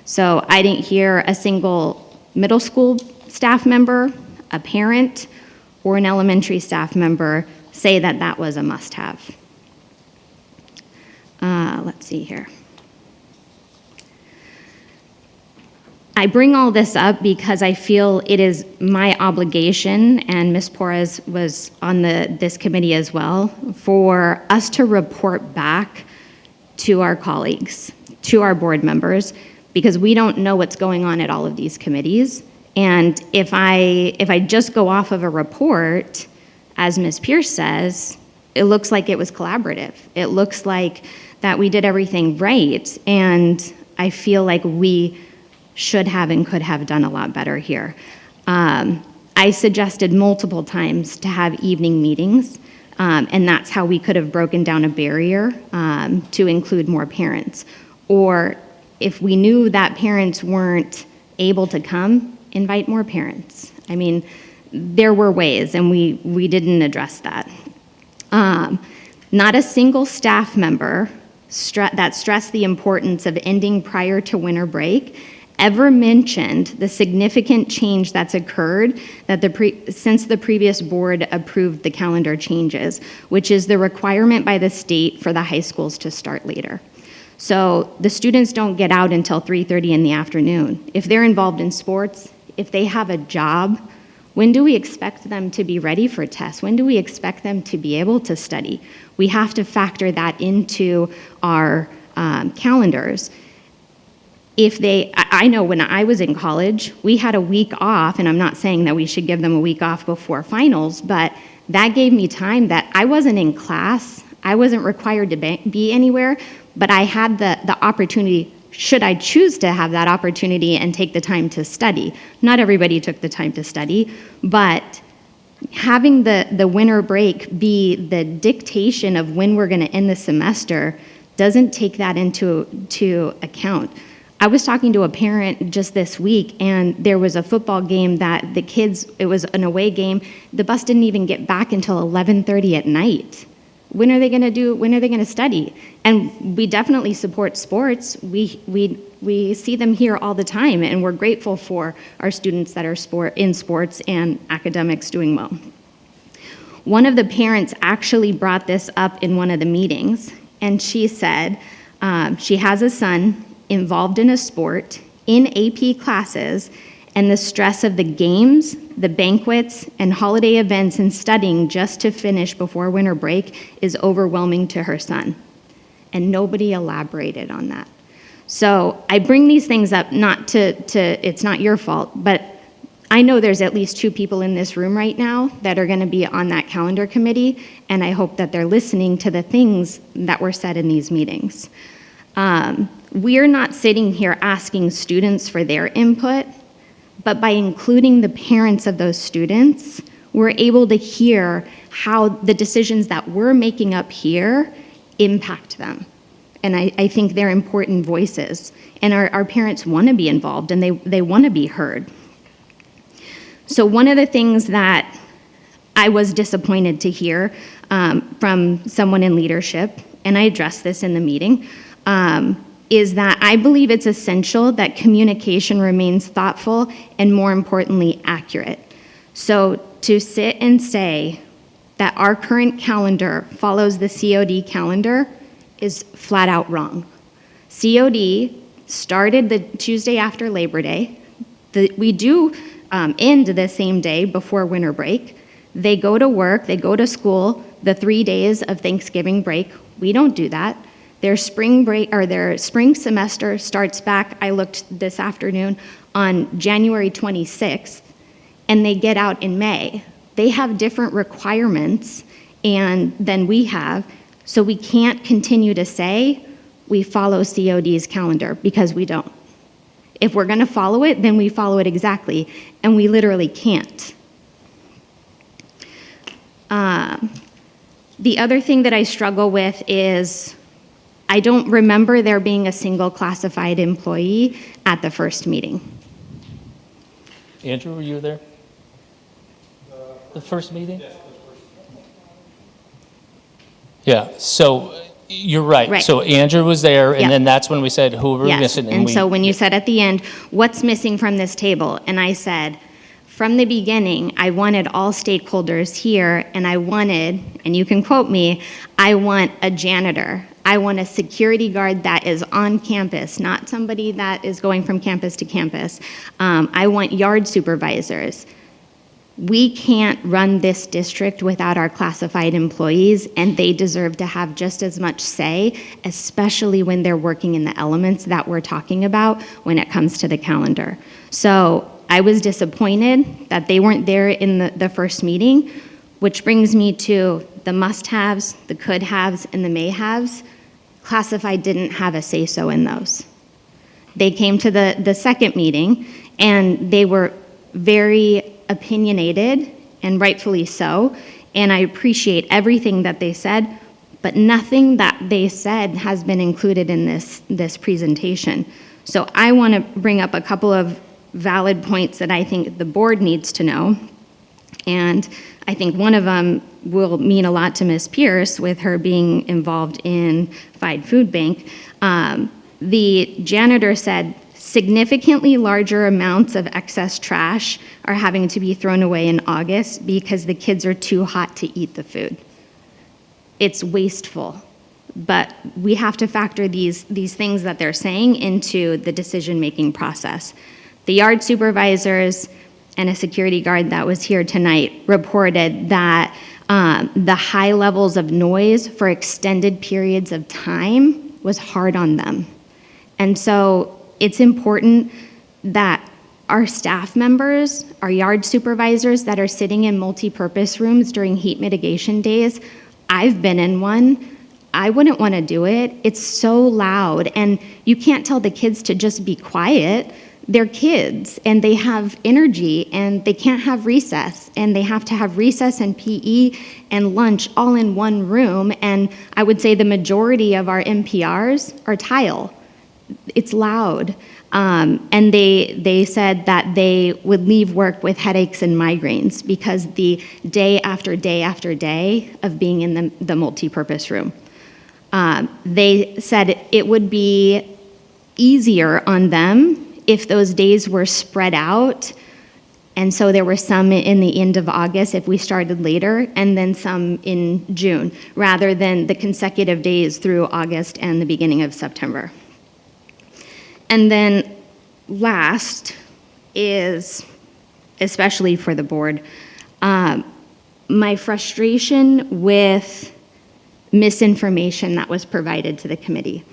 So I didn't hear a single middle school staff member, a parent, or an elementary staff member say that that was a must-have. Let's see here. I bring all this up because I feel it is my obligation, and Ms. Porras was on this committee as well, for us to report back to our colleagues, to our board members, because we don't know what's going on at all of these committees. And if I just go off of a report, as Ms. Pierce says, it looks like it was collaborative. It looks like that we did everything right, and I feel like we should have and could have done a lot better here. I suggested multiple times to have evening meetings, and that's how we could have broken down a barrier to include more parents. Or if we knew that parents weren't able to come, invite more parents. I mean, there were ways, and we didn't address that. Not a single staff member that stressed the importance of ending prior to winter break ever mentioned the significant change that's occurred since the previous board approved the calendar changes, which is the requirement by the state for the high schools to start later. So the students don't get out until 3:30 in the afternoon. If they're involved in sports, if they have a job, when do we expect them to be ready for tests? When do we expect them to be able to study? We have to factor that into our calendars. I know when I was in college, we had a week off, and I'm not saying that we should give them a week off before finals, but that gave me time that I wasn't in class, I wasn't required to be anywhere, but I had the opportunity, should I choose to have that opportunity and take the time to study. Not everybody took the time to study, but having the winter break be the dictation of when we're gonna end the semester doesn't take that into account. I was talking to a parent just this week, and there was a football game that the kids, it was an away game, the bus didn't even get back until 11:30 at night. When are they gonna study? And we definitely support sports. We see them here all the time, and we're grateful for our students that are in sports and academics doing well. One of the parents actually brought this up in one of the meetings, and she said she has a son involved in a sport, in AP classes, and the stress of the games, the banquets, and holiday events and studying just to finish before winter break is overwhelming to her son. And nobody elaborated on that. So I bring these things up not it's not your fault, but I know there's at least 2 people in this room right now that are gonna be on that calendar committee, and I hope that they're listening to the things that were said in these meetings. We're not sitting here asking students for their input, but by including the parents of those students, we're able to hear how the decisions that we're making up here impact them. And I think they're important voices. And our parents want to be involved, and they want to be heard. So one of the things that I was disappointed to hear from someone in leadership, and I addressed this in the meeting, is that I believe it's essential that communication remains thoughtful and, more importantly, accurate. So to sit and say that our current calendar follows the COD calendar is flat out wrong. COD started the Tuesday after Labor Day. We do end the same day before winter break. They go to work, they go to school the 3 days of Thanksgiving break. We don't do that. Their spring break, or their spring semester starts back, I looked this afternoon, on January 26th, and they get out in May. They have different requirements than we have, so we can't continue to say we follow COD's calendar, because we don't. If we're gonna follow it, then we follow it exactly, and we literally can't. The other thing that I struggle with is I don't remember there being a single classified employee at the first meeting. Andrew, were you there? The first meeting? Yeah, so you're right. Right. So Andrew was there, and Yeah. then that's when we said, who are we Yes, missing? and so when you said at the end, what's missing from this table? And I said, from the beginning, I wanted all stakeholders here, and I wanted, and you can quote me, I want a janitor. I want a security guard that is on campus, not somebody that is going from campus to campus. I want yard supervisors. We can't run this district without our classified employees, and they deserve to have just as much say, especially when they're working in the elements that we're talking about when it comes to the calendar. So I was disappointed that they weren't there in the first meeting, which brings me to the must-haves, the could-haves, and the may-haves. Classified didn't have a say-so in those. They came to the second meeting, and they were very opinionated, and rightfully so, and I appreciate everything that they said, but nothing that they said has been included in this presentation. So I want to bring up a couple of valid points that I think the board needs to know. And I think one of them will mean a lot to Ms. Pierce with her being involved in Fide Food Bank. The janitor said significantly larger amounts of excess trash are having to be thrown away in August because the kids are too hot to eat the food. It's wasteful, but we have to factor these things that they're saying into the decision-making process. The yard supervisors and a security guard that was here tonight reported that the high levels of noise for extended periods of time was hard on them. And so it's important that our staff members, our yard supervisors that are sitting in multi-purpose rooms during heat mitigation days, I've been in one, I wouldn't want to do it. It's so loud, and you can't tell the kids to just be quiet. They're kids, and they have energy, and they can't have recess, and they have to have recess and PE and lunch all in one room, and I would say the majority of our NPRs are tile. It's loud, and they said that they would leave work with headaches and migraines because the day after day after day of being in the multi-purpose room. They said it would be easier on them if those days were spread out, and so there were some in the end of August if we started later, and then some in June, rather than the consecutive days through August and the beginning of September. And then last is, especially for the board, my frustration with misinformation that was provided to the committee.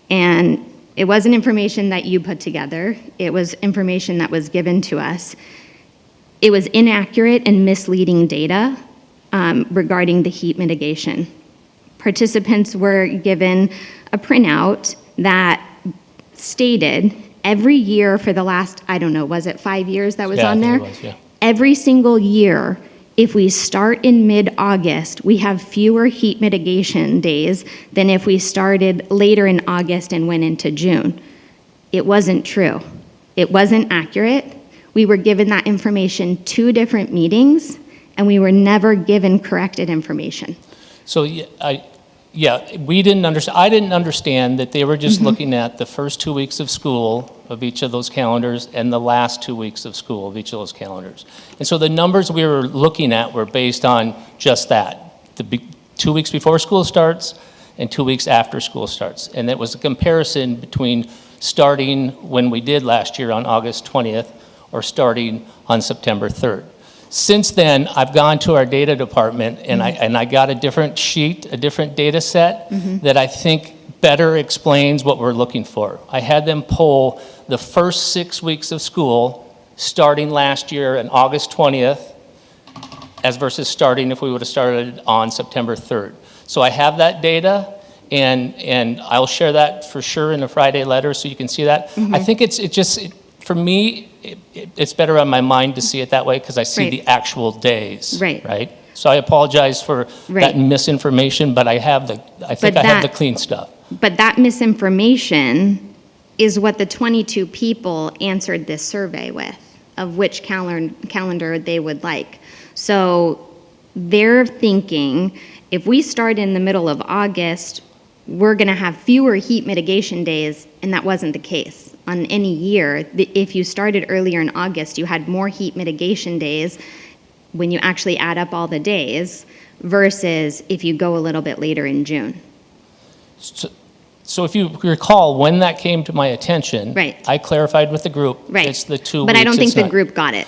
And it wasn't information that you put together, it was information that was given to us. It was inaccurate and misleading data regarding the heat mitigation. Participants were given a printout that stated every year for the last, I don't know, was it 5 years that was on there? I think it was, yeah. Every single year, if we start in mid-August, we have fewer heat mitigation days than if we started later in August and went into June. It wasn't true. It wasn't accurate. We were given that information 2 different meetings, and we were never given corrected information. So we didn't understand. I didn't understand that they were just looking at the first 2 weeks of school of each of those calendars and the last 2 weeks of school of each of those calendars. And so the numbers we were looking at were based on just that, 2 weeks before school starts and 2 weeks after school starts. And it was a comparison between starting when we did last year on August 20th or starting on September 3rd. Since then, I've gone to our data department and I got a different sheet, a different data set that I think better explains what we're looking for. I had them pull the first 6 weeks of school starting last year on August 20th as versus starting if we would have started on September 3rd. So I have that data and I'll share that for sure in a Friday letter so you can see that. I think for me, it's better on my mind to see it that way because I see the actual days. Right. So I apologize for that misinformation, but I have I have the clean stuff. But that misinformation is what the 22 people answered this survey with, of which calendar they would like. So they're thinking if we start in the middle of August, we're going to have fewer heat mitigation days, and that wasn't the case. On any year, if you started earlier in August, you had more heat mitigation days when you actually add up all the days versus if you go a little bit later in June. So if you recall, when that came to my attention, I clarified with the group, it's the 2 weeks. But I don't think the group got it.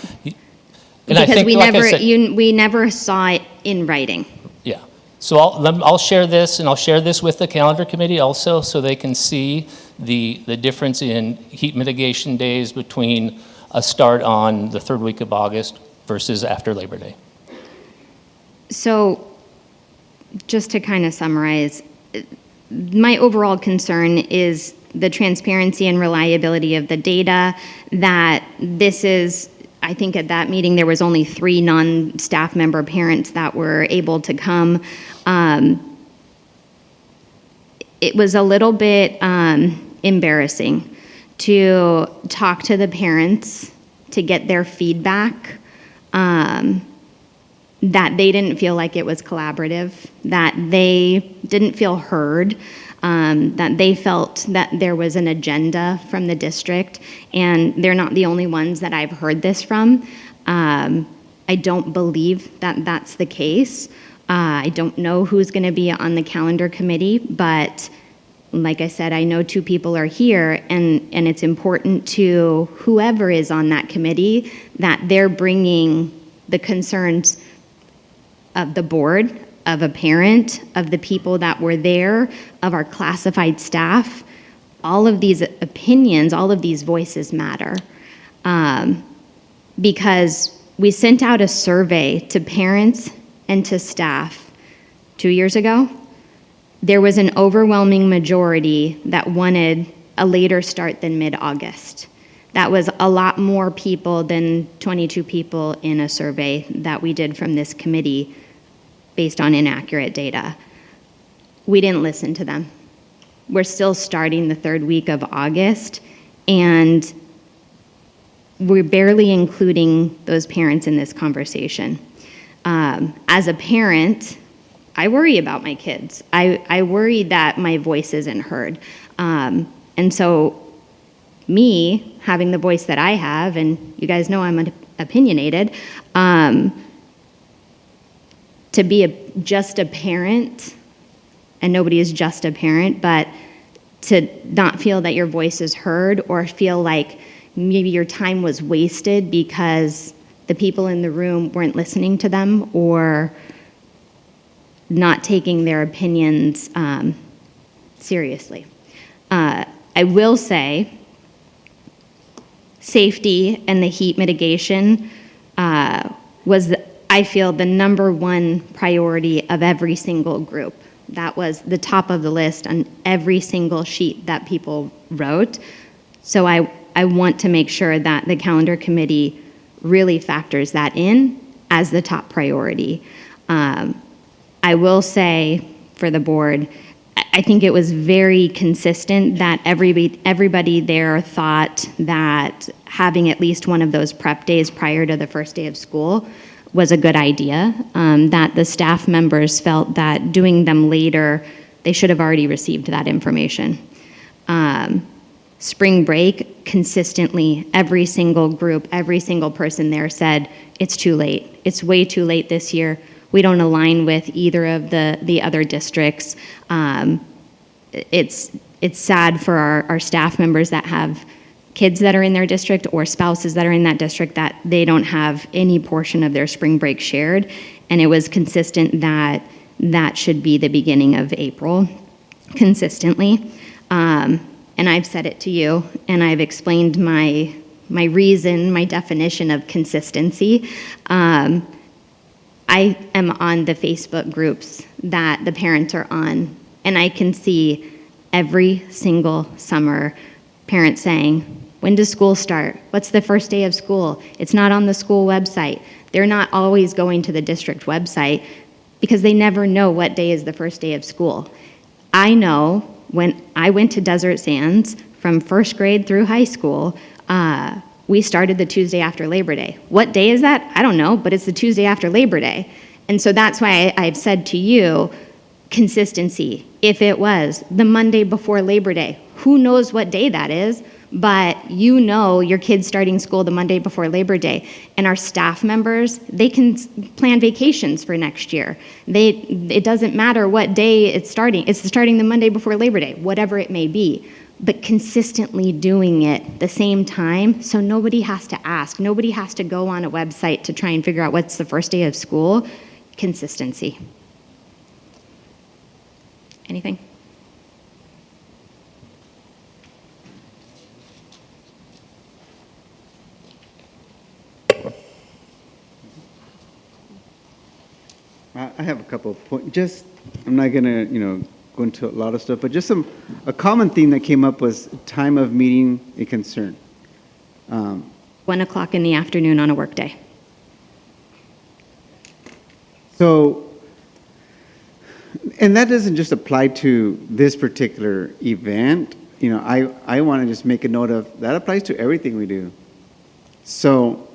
And I think, we never saw it in writing. Yeah. So I'll share this, and I'll share this with the calendar committee also so they can see the difference in heat mitigation days between a start on the 3rd week of August versus after Labor Day. So just to kind of summarize, my overall concern is the transparency and reliability of the data, that this is, I think at that meeting there was only 3 non-staff member parents that were able to come. It was a little bit embarrassing to talk to the parents, to get their feedback, that they didn't feel like it was collaborative, that they didn't feel heard, that they felt that there was an agenda from the district, and they're not the only ones that I've heard this from. I don't believe that that's the case. I don't know who's going to be on the calendar committee, but like I said, I know 2 people are here, and it's important to whoever is on that committee that they're bringing the concerns of the board, of a parent, of the people that were there, of our classified staff. All of these opinions, all of these voices matter. Because we sent out a survey to parents and to staff 2 years ago. There was an overwhelming majority that wanted a later start than mid-August. That was a lot more people than 22 people in a survey that we did from this committee based on inaccurate data. We didn't listen to them. We're still starting the 3rd week of August, and we're barely including those parents in this conversation. As a parent, I worry about my kids. I worry that my voice isn't heard. And so me having the voice that I have, and you guys know I'm opinionated, to be just a parent, and nobody is just a parent, but to not feel that your voice is heard or feel like maybe your time was wasted because the people in the room weren't listening to them or not taking their opinions seriously. I will say safety and the heat mitigation was, I feel, the #1 priority of every single group. That was the top of the list on every single sheet that people wrote. So I want to make sure that the calendar committee really factors that in as the top priority. I will say for the board, I think it was very consistent that everybody there thought that having at least one of those prep days prior to the first day of school was a good idea, that the staff members felt that doing them later, they should have already received that information. Spring break, consistently, every single group, every single person there said, it's too late. It's way too late this year. We don't align with either of the other districts. It's sad for our staff members that have kids that are in their district or spouses that are in that district that they don't have any portion of their spring break shared. And it was consistent that that should be the beginning of April, consistently. And I've said it to you, and I've explained my reason, my definition of consistency. I am on the Facebook groups that the parents are on, and I can see every single summer parents saying, when does school start? What's the first day of school? It's not on the school website. They're not always going to the district website because they never know what day is the first day of school. I know when I went to Desert Sands from first grade through high school, we started the Tuesday after Labor Day. What day is that? I don't know, but it's the Tuesday after Labor Day. And so that's why I've said to you, consistency. If it was the Monday before Labor Day, who knows what day that is, but you know your kid's starting school the Monday before Labor Day. And our staff members, they can plan vacations for next year. It doesn't matter what day it's starting the Monday before Labor Day, whatever it may be. But consistently doing it the same time, so nobody has to ask. Nobody has to go on a website to try and figure out what's the first day of school. Consistency. Anything? I have a couple of points. I'm not going to, go into a lot of stuff, but just a common theme that came up was time of meeting a concern. 1 o'clock in the afternoon on a workday. So, and that doesn't just apply to this particular event. You know, I want to just make a note of that applies to everything we do. So,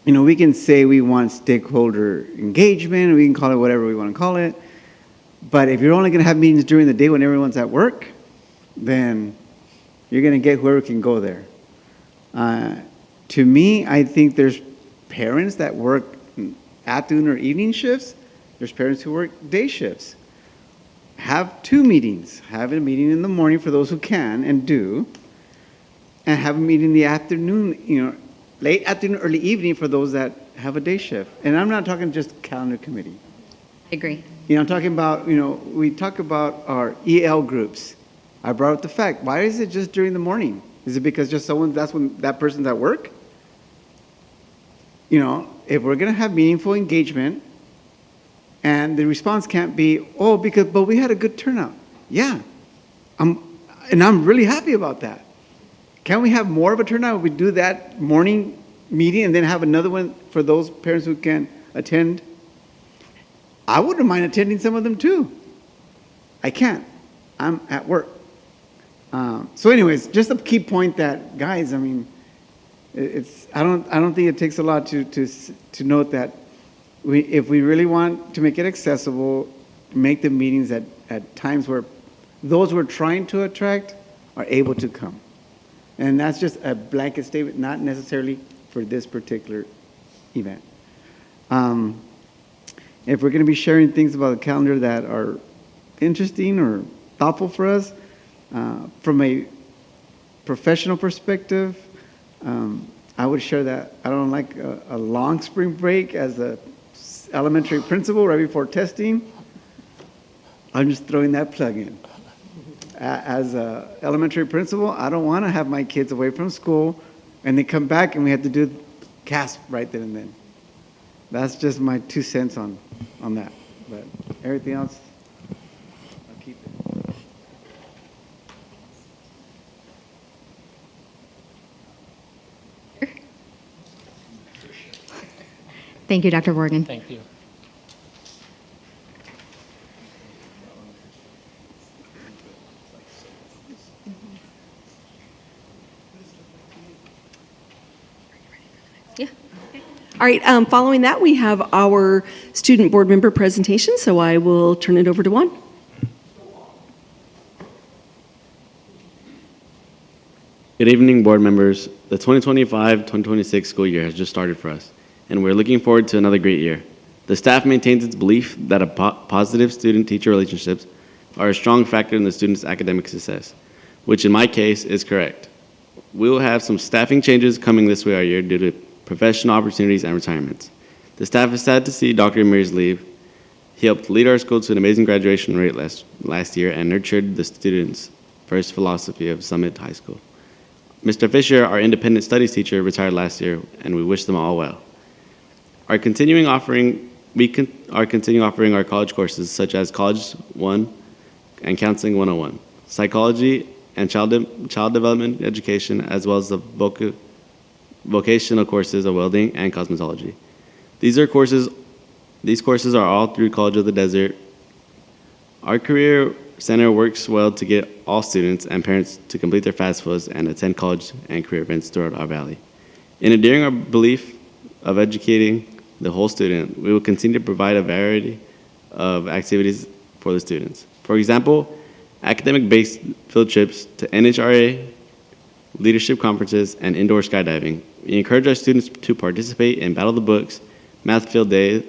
you know, we can say we want stakeholder engagement, we can call it whatever we want to call it, but if you're only going to have meetings during the day when everyone's at work, then you're going to get whoever can go there. To me, I think there's parents that work afternoon or evening shifts. There's parents who work day shifts. Have two meetings. Have a meeting in the morning for those who can and do, and have a meeting in the afternoon, you know, late afternoon, early evening for those that have a day shift. And I'm not talking just calendar committee. I agree. You know, I'm talking about, you know, we talk about our EL groups. I brought up the fact, why is it just during the morning? Is it because just that's when that person's at work? You know, if we're going to have meaningful engagement, and the response can't be, oh, but we had a good turnout. Yeah, I'm really happy about that. Can we have more of a turnout if we do that morning meeting and then have another one for those parents who can attend? I wouldn't mind attending some of them too. I can't. I'm at work. So anyways, just a key point that, guys, I mean, I don't think it takes a lot to note that if we really want to make it accessible, make the meetings at times where those we're trying to attract are able to come. And that's just a blanket statement, not necessarily for this particular event. If we're going to be sharing things about the calendar that are interesting or thoughtful for us, from a professional perspective, I would share that I don't like a long spring break as a elementary principal right before testing. I'm just throwing that plug in. As an elementary principal, I don't want to have my kids away from school and they come back and we have to do CASP right then and then. That's just my 2 cents on that. But everything else, I'll keep it. Thank you, Dr. Morgan. Thank you. All right, following that, we have our student board member presentation, so I will turn it over to Juan. Good evening, board members. The 2025-2026 school year has just started for us, and we're looking forward to another great year. The staff maintains its belief that positive student-teacher relationships are a strong factor in the student's academic success, which in my case is correct. We will have some staffing changes coming this way our year due to professional opportunities and retirements. The staff is sad to see Dr. Amir's leave. He helped lead our school to an amazing graduation rate last year and nurtured the students' first philosophy of Summit High School. Mr. Fisher, our independent studies teacher, retired last year, and we wish them all well. We are continuing offering our college courses such as College 1 and Counseling 101, Psychology and Child Development Education, as well as the vocational courses of welding and cosmetology. These courses are all through College of the Desert. Our Career Center works well to get all students and parents to complete their FAFSAs and attend college and career events throughout our valley. In adhering our belief of educating the whole student, we will continue to provide a variety of activities for the students. For example, academic-based field trips to NHRA, leadership conferences, and indoor skydiving. We encourage our students to participate in Battle of the Books, Math Field Day,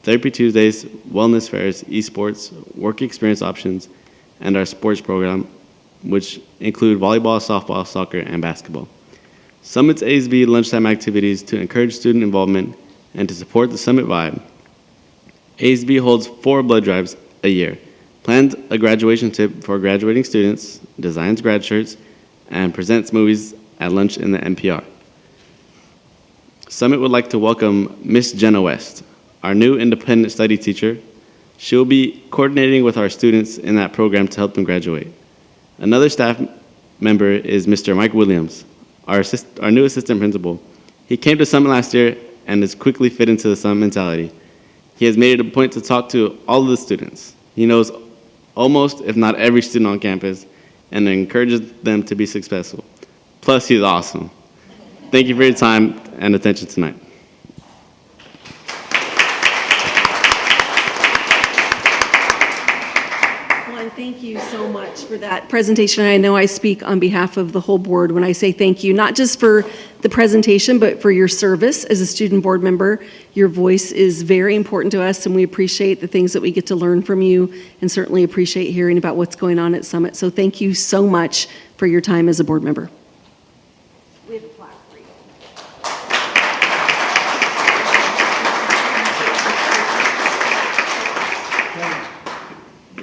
Therapy Tuesdays, wellness fairs, esports, work experience options, and our sports program, which include volleyball, softball, soccer, and basketball. Summit's ASB lunchtime activities to encourage student involvement and to support the Summit vibe. ASB holds 4 blood drives a year, plans a graduation tip for graduating students, designs grad shirts, and presents movies at lunch in the NPR. Summit would like to welcome Miss Jenna West, our new independent study teacher. She will be coordinating with our students in that program to help them graduate. Another staff member is Mr. Mike Williams, our new assistant principal. He came to Summit last year and has quickly fit into the Summit mentality. He has made it a point to talk to all of the students. He knows almost, if not every student on campus, and encourages them to be successful. Plus, he's awesome. Thank you for your time and attention tonight. Well, and thank you so much for that presentation. I know I speak on behalf of the whole board when I say thank you, not just for the presentation, but for your service as a student board member. Your voice is very important to us, and we appreciate the things that we get to learn from you, and certainly appreciate hearing about what's going on at Summit. So thank you so much for your time as a board member. We have a plaque for you.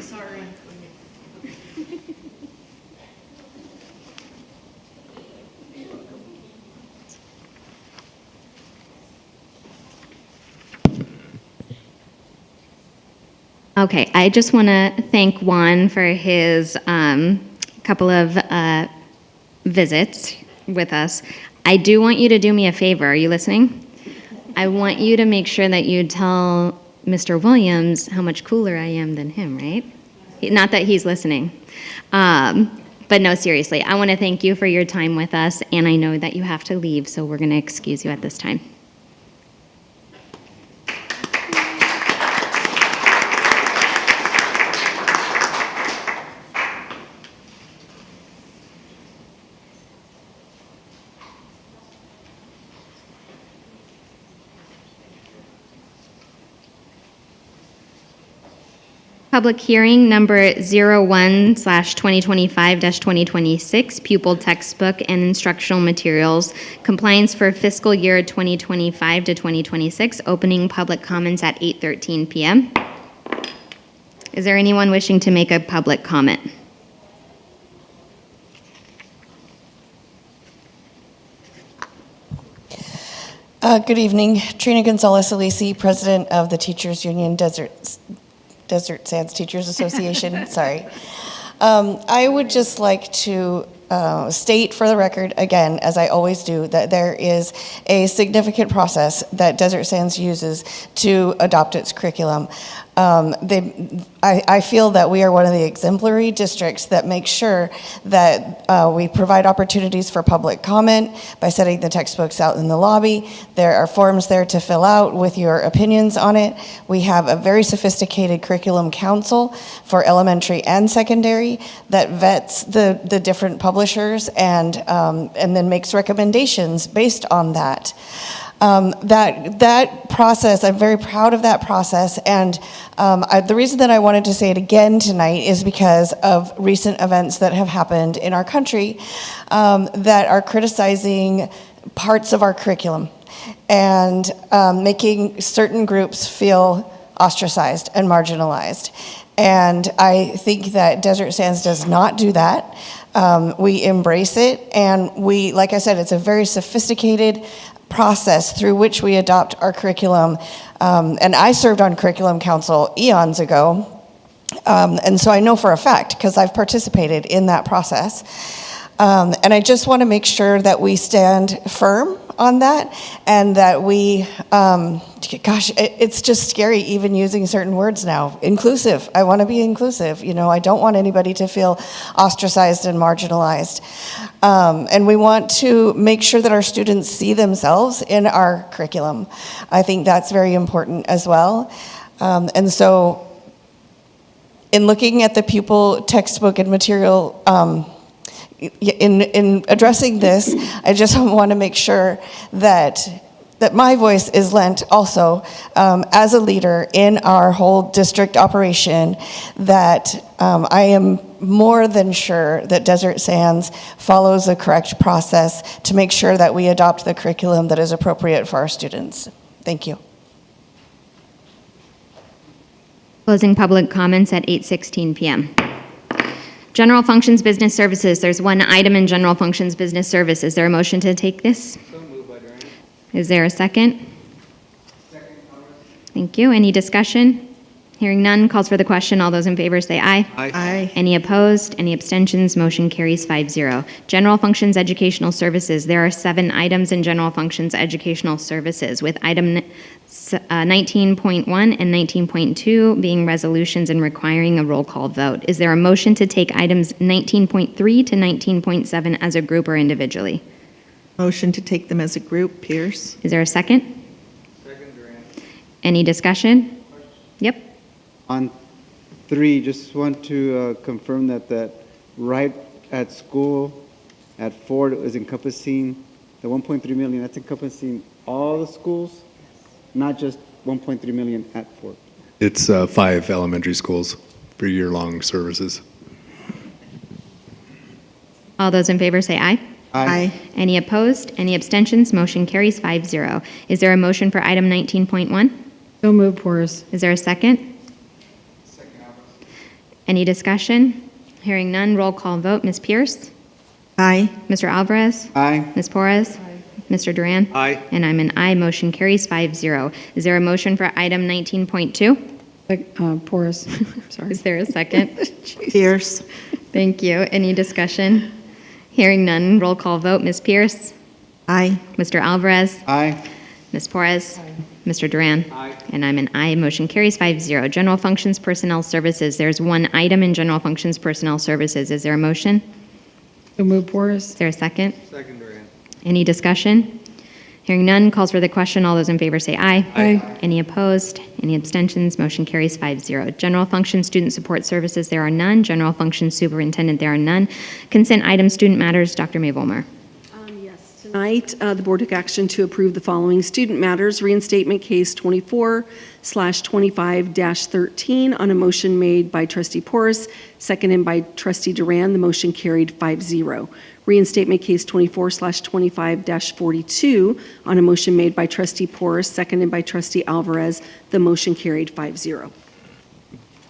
Sorry. Okay, I just want to thank Juan for his couple of visits with us. I do want you to do me a favor. Are you listening? I want you to make sure that you tell Mr. Williams how much cooler I am than him, right? Not that he's listening. But no, seriously, I want to thank you for your time with us, and I know that you have to leave, so we're going to excuse you at this time. Public hearing number 01/2025-2026, pupil textbook and instructional materials, compliance for fiscal year 2025 to 2026, opening public comments at 8:13 p.m. Is there anyone wishing to make a public comment? Good evening. Trina Gonzalez-Alisi, President of the Teachers Union Desert Sands Teachers Association. Sorry. I would just like to state for the record, again, as I always do, that there is a significant process that Desert Sands uses to adopt its curriculum. I feel that we are one of the exemplary districts that make sure that we provide opportunities for public comment by setting the textbooks out in the lobby. There are forms there to fill out with your opinions on it. We have a very sophisticated curriculum council for elementary and secondary that vets the different publishers and then makes recommendations based on that. That process, I'm very proud of that process, and the reason that I wanted to say it again tonight is because of recent events that have happened in our country that are criticizing parts of our curriculum and making certain groups feel ostracized and marginalized. And I think that Desert Sands does not do that. We embrace it, and we, like I said, it's a very sophisticated process through which we adopt our curriculum. And I served on curriculum council eons ago, and so I know for a fact because I've participated in that process. And I just want to make sure that we stand firm on that, and that we, gosh, it's just scary even using certain words now. Inclusive. I want to be inclusive. You know, I don't want anybody to feel ostracized and marginalized. And we want to make sure that our students see themselves in our curriculum. I think that's very important as well. And so in looking at the pupil textbook and material, in addressing this, I just want to make sure that my voice is lent also as a leader in our whole district operation, that I am more than sure that Desert Sands follows the correct process to make sure that we adopt the curriculum that is appropriate for our students. Thank you. Closing public comments at 8:16 p.m. General Functions Business Services. There's one item in General Functions Business Services. Is there a motion to take this? So moved by Durant. Is there a second? Second, Congress. Thank you. Any discussion? Hearing none, calls for the question. All those in favor say aye. Aye. Any opposed? Any abstentions? Motion carries 5-0. General Functions Educational Services. There are 7 items in General Functions Educational Services, with item 19.1 and 19.2 being resolutions and requiring a roll call vote. Is there a motion to take items 19.3 to 19.7 as a group or individually? Motion to take them as a group. Pierce. Is there a second? Second, Duran. Any discussion? Yep. On 3, just want to confirm that right at school at Ford is encompassing the 1.3 million. That's encompassing all the schools, not just 1.3 million at Ford. It's 5 elementary schools for year-long services. All those in favor say aye. Aye. Any opposed? Any abstentions? Motion carries 5-0. Is there a motion for item 19.1? So moved, Porras. Is there a second? Any discussion? Hearing none, roll call vote. Ms. Pierce? Aye. Mr. Alvarez? Aye. Ms. Porras? Mr. Duran? Aye. And I'm an aye. Motion carries 5-0. Is there a motion for item 19.2? Porras. Sorry. Is there a second? Pierce. Thank you. Any discussion? Hearing none, roll call vote. Ms. Pierce? Aye. Mr. Alvarez? Aye. Ms. Porras? Mr. Duran? Aye. And I'm an aye. Motion carries 5-0. General Functions Personnel Services. There's 1 item in General Functions Personnel Services. Is there a motion? So moved, Porras. Is there a second? Second, Duran. Any discussion? Hearing none, calls for the question. All those in favor say aye. Aye. Any opposed? Any abstentions? Motion carries 5-0. General Function Student Support Services, there are none. General Function Superintendent, there are none. Consent items, Student Matters, Dr. May Volmer. Yes, tonight, the board took action to approve the following student matters: reinstatement case 24/25-13 on a motion made by trustee Porras, seconded by trustee Duran. The motion carried 5-0. Reinstatement case 24/25-42 on a motion made by trustee Porras, seconded by trustee Alvarez. The motion carried 5-0.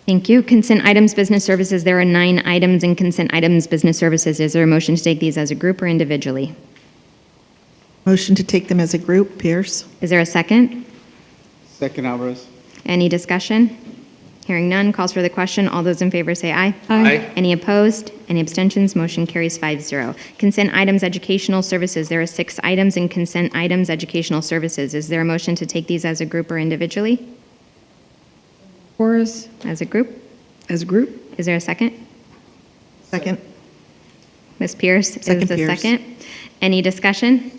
Thank you. Consent items, Business Services, there are 9 items in Consent items, Business Services. Is there a motion to take these as a group or individually? Motion to take them as a group. Pierce. Is there a second? Second, Alvarez. Any discussion? Hearing none, calls for the question. All those in favor say aye. Aye. Any opposed? Any abstentions? Motion carries 5-0. Consent items, Educational Services. There are 6 items in Consent items, Educational Services. Is there a motion to take these as a group or individually? Porras. As a group? As a group. Is there a second? Second. Ms. Pierce Second, is the Pierce. second. Any discussion?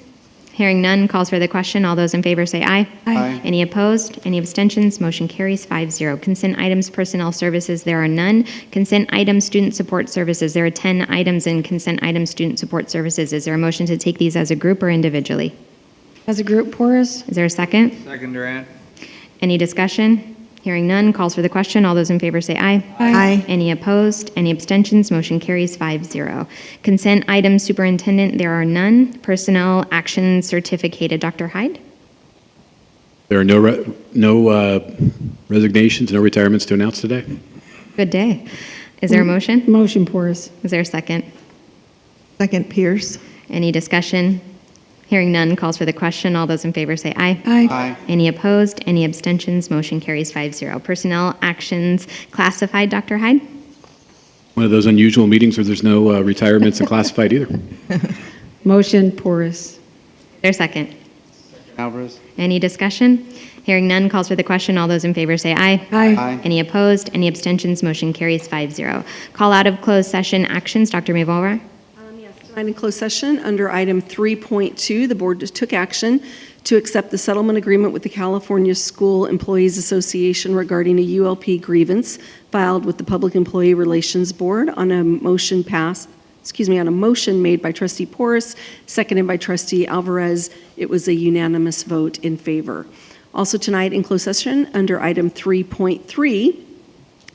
Hearing none, calls for the question. All those in favor say aye. Aye. Any opposed? Any abstentions? Motion carries 5-0. Consent items, Personnel Services, there are none. Consent items, Student Support Services, there are 10 items in Consent items, Student Support Services. Is there a motion to take these as a group or individually? As a group, Porras. Is there a second? Second, Duran. Any discussion? Hearing none, calls for the question. All those in favor say aye. Aye. Any opposed? Any abstentions? Motion carries 5-0. Consent items, Superintendent, there are none. Personnel action certificated. Dr. Hyde? There are no resignations, no retirements to announce today. Good day. Is there a motion? Motion, Porras. Is there a second? Second. Pierce. Any discussion? Hearing none, calls for the question. All those in favor say aye. Aye. Any opposed? Any abstentions? Motion carries 5-0. Personnel actions classified. Dr. Hyde? One of those unusual meetings where there's no retirements and classified either. Motion, Porras. Is there a second? Alvarez. Any discussion? Hearing none, calls for the question. All those in favor say aye. Aye. Any opposed? Any abstentions? Motion carries 5-0. Call out of closed session actions. Dr. May Volmer? Tonight in closed session, under item 3.2, the board took action to accept the settlement agreement with the California School Employees Association regarding a ULP grievance filed with the Public Employee Relations Board on a motion made by trustee Porras, seconded by trustee Alvarez. It was a unanimous vote in favor. Also tonight in closed session, under item 3.3,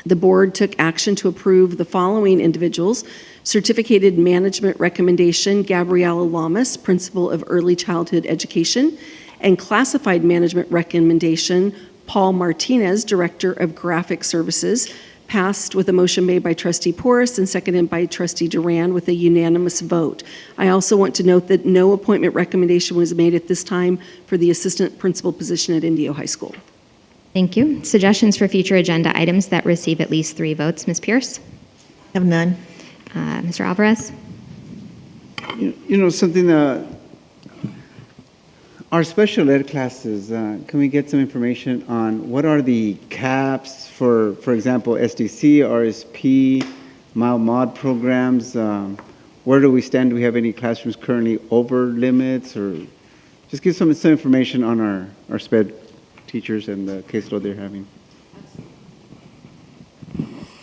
the board took action to approve the following individuals: certificated management recommendation, Gabriela Lamas, Principal of Early Childhood Education, and classified management recommendation, Paul Martinez, Director of Graphic Services, passed with a motion made by trustee Porras and seconded by trustee Duran with a unanimous vote. I also want to note that no appointment recommendation was made at this time for the assistant principal position at Indio High School. Thank you. Suggestions for future agenda items that receive at least 3 votes. Ms. Pierce? Have none. Mr. Alvarez? You know, something, our special ed classes, can we get some information on what are the caps for example, SDC, RSP, mild mod programs? Where do we stand? Do we have any classrooms currently over limits? Or just give some information on our SPED teachers and the caseload they're having.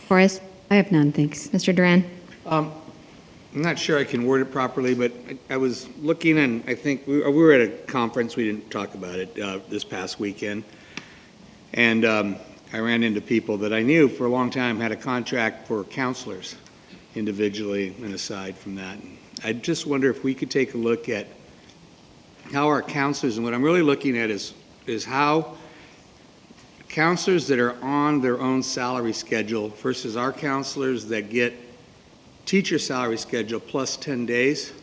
Forrest? I have none, thanks. Mr. Duran? I'm not sure I can word it properly, but I was looking, and I think we were at a conference, we didn't talk about it this past weekend, and I ran into people that I knew for a long time had a contract for counselors individually and aside from that. And I just wonder if we could take a look at how our counselors, and what I'm really looking at is how counselors that are on their own salary schedule versus our counselors that get teacher salary schedule plus 10 days,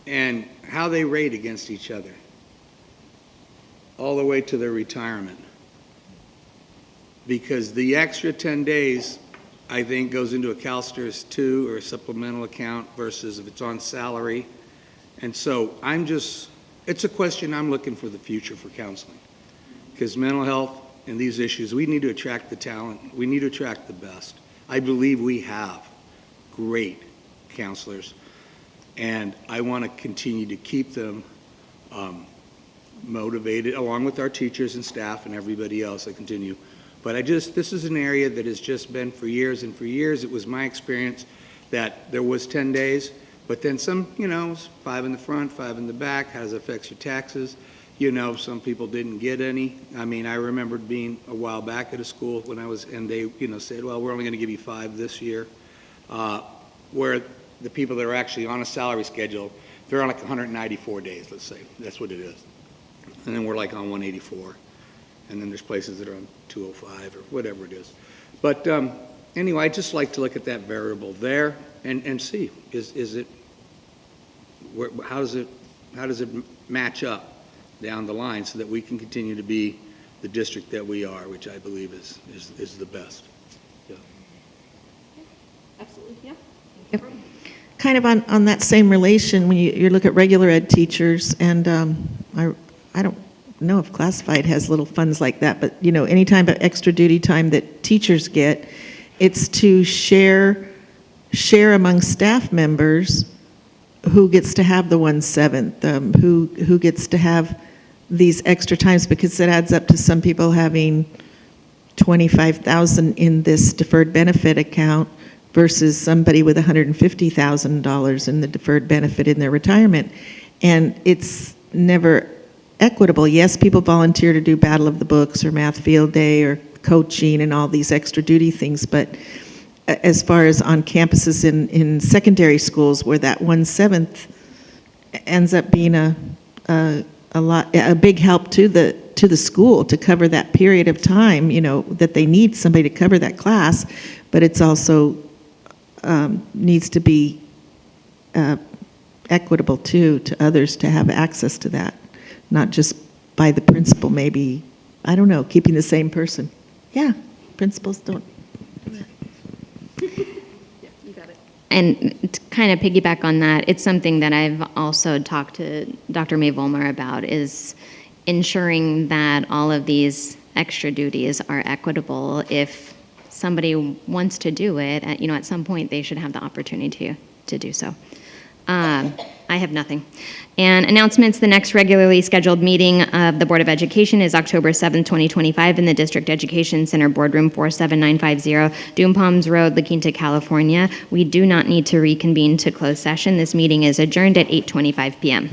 and how they rate against each other all the way to their retirement. Because the extra 10 days, I think, goes into a CalSTRS 2 or a supplemental account versus if it's on salary. And so it's a question I'm looking for the future for counseling. Because mental health and these issues, we need to attract the talent. We need to attract the best. I believe we have great counselors, and I want to continue to keep them motivated, along with our teachers and staff and everybody else that continue. But this is an area that has just been for years, and for years it was my experience that there was 10 days, but then some, 5 in the front, 5 in the back. How does it affect your taxes? Some people didn't get any. I mean, I remembered being a while back at a school when I was, and they, said, well, we're only going to give you 5 this year. Where the people that are actually on a salary schedule, they're on like 194 days, let's say. That's what it is. And then we're like on 184. And then there's places that are on 205 or whatever it is. But anyway, I'd just like to look at that variable there and see, how does it match up down the line so that we can continue to be the district that we are, which I believe is the best. Yeah. Absolutely, yeah. Kind of on that same relation, when you look at regular ed teachers, and I don't know if classified has little funds like that, but any time of extra duty time that teachers get, it's to share among staff members who gets to have the 1/7, who gets to have these extra times, because it adds up to some people having $25,000 in this deferred benefit account versus somebody with $150,000 in the deferred benefit in their retirement. And it's never equitable. Yes, people volunteer to do Battle of the Books or Math Field Day or coaching and all these extra duty things, but as far as on campuses in secondary schools where that 1/7 ends up being a big help to the school to cover that period of time, that they need somebody to cover that class, but it's also needs to be equitable too to others to have access to that, not just by the principal, maybe, I don't know, keeping the same person. Yeah, principals don't do that. Yeah, you got it. And to kind of piggyback on that, it's something that I've also talked to Dr. May Volmer about, is ensuring that all of these extra duties are equitable. If somebody wants to do it, at some point they should have the opportunity to do so. I have nothing. And announcements: the next regularly scheduled meeting of the Board of Education is October 7th, 2025 in the District Education Center Boardroom 47950, Dune Palms Road, La Quinta, California. We do not need to reconvene to close session. This meeting is adjourned at 8:25 p.m.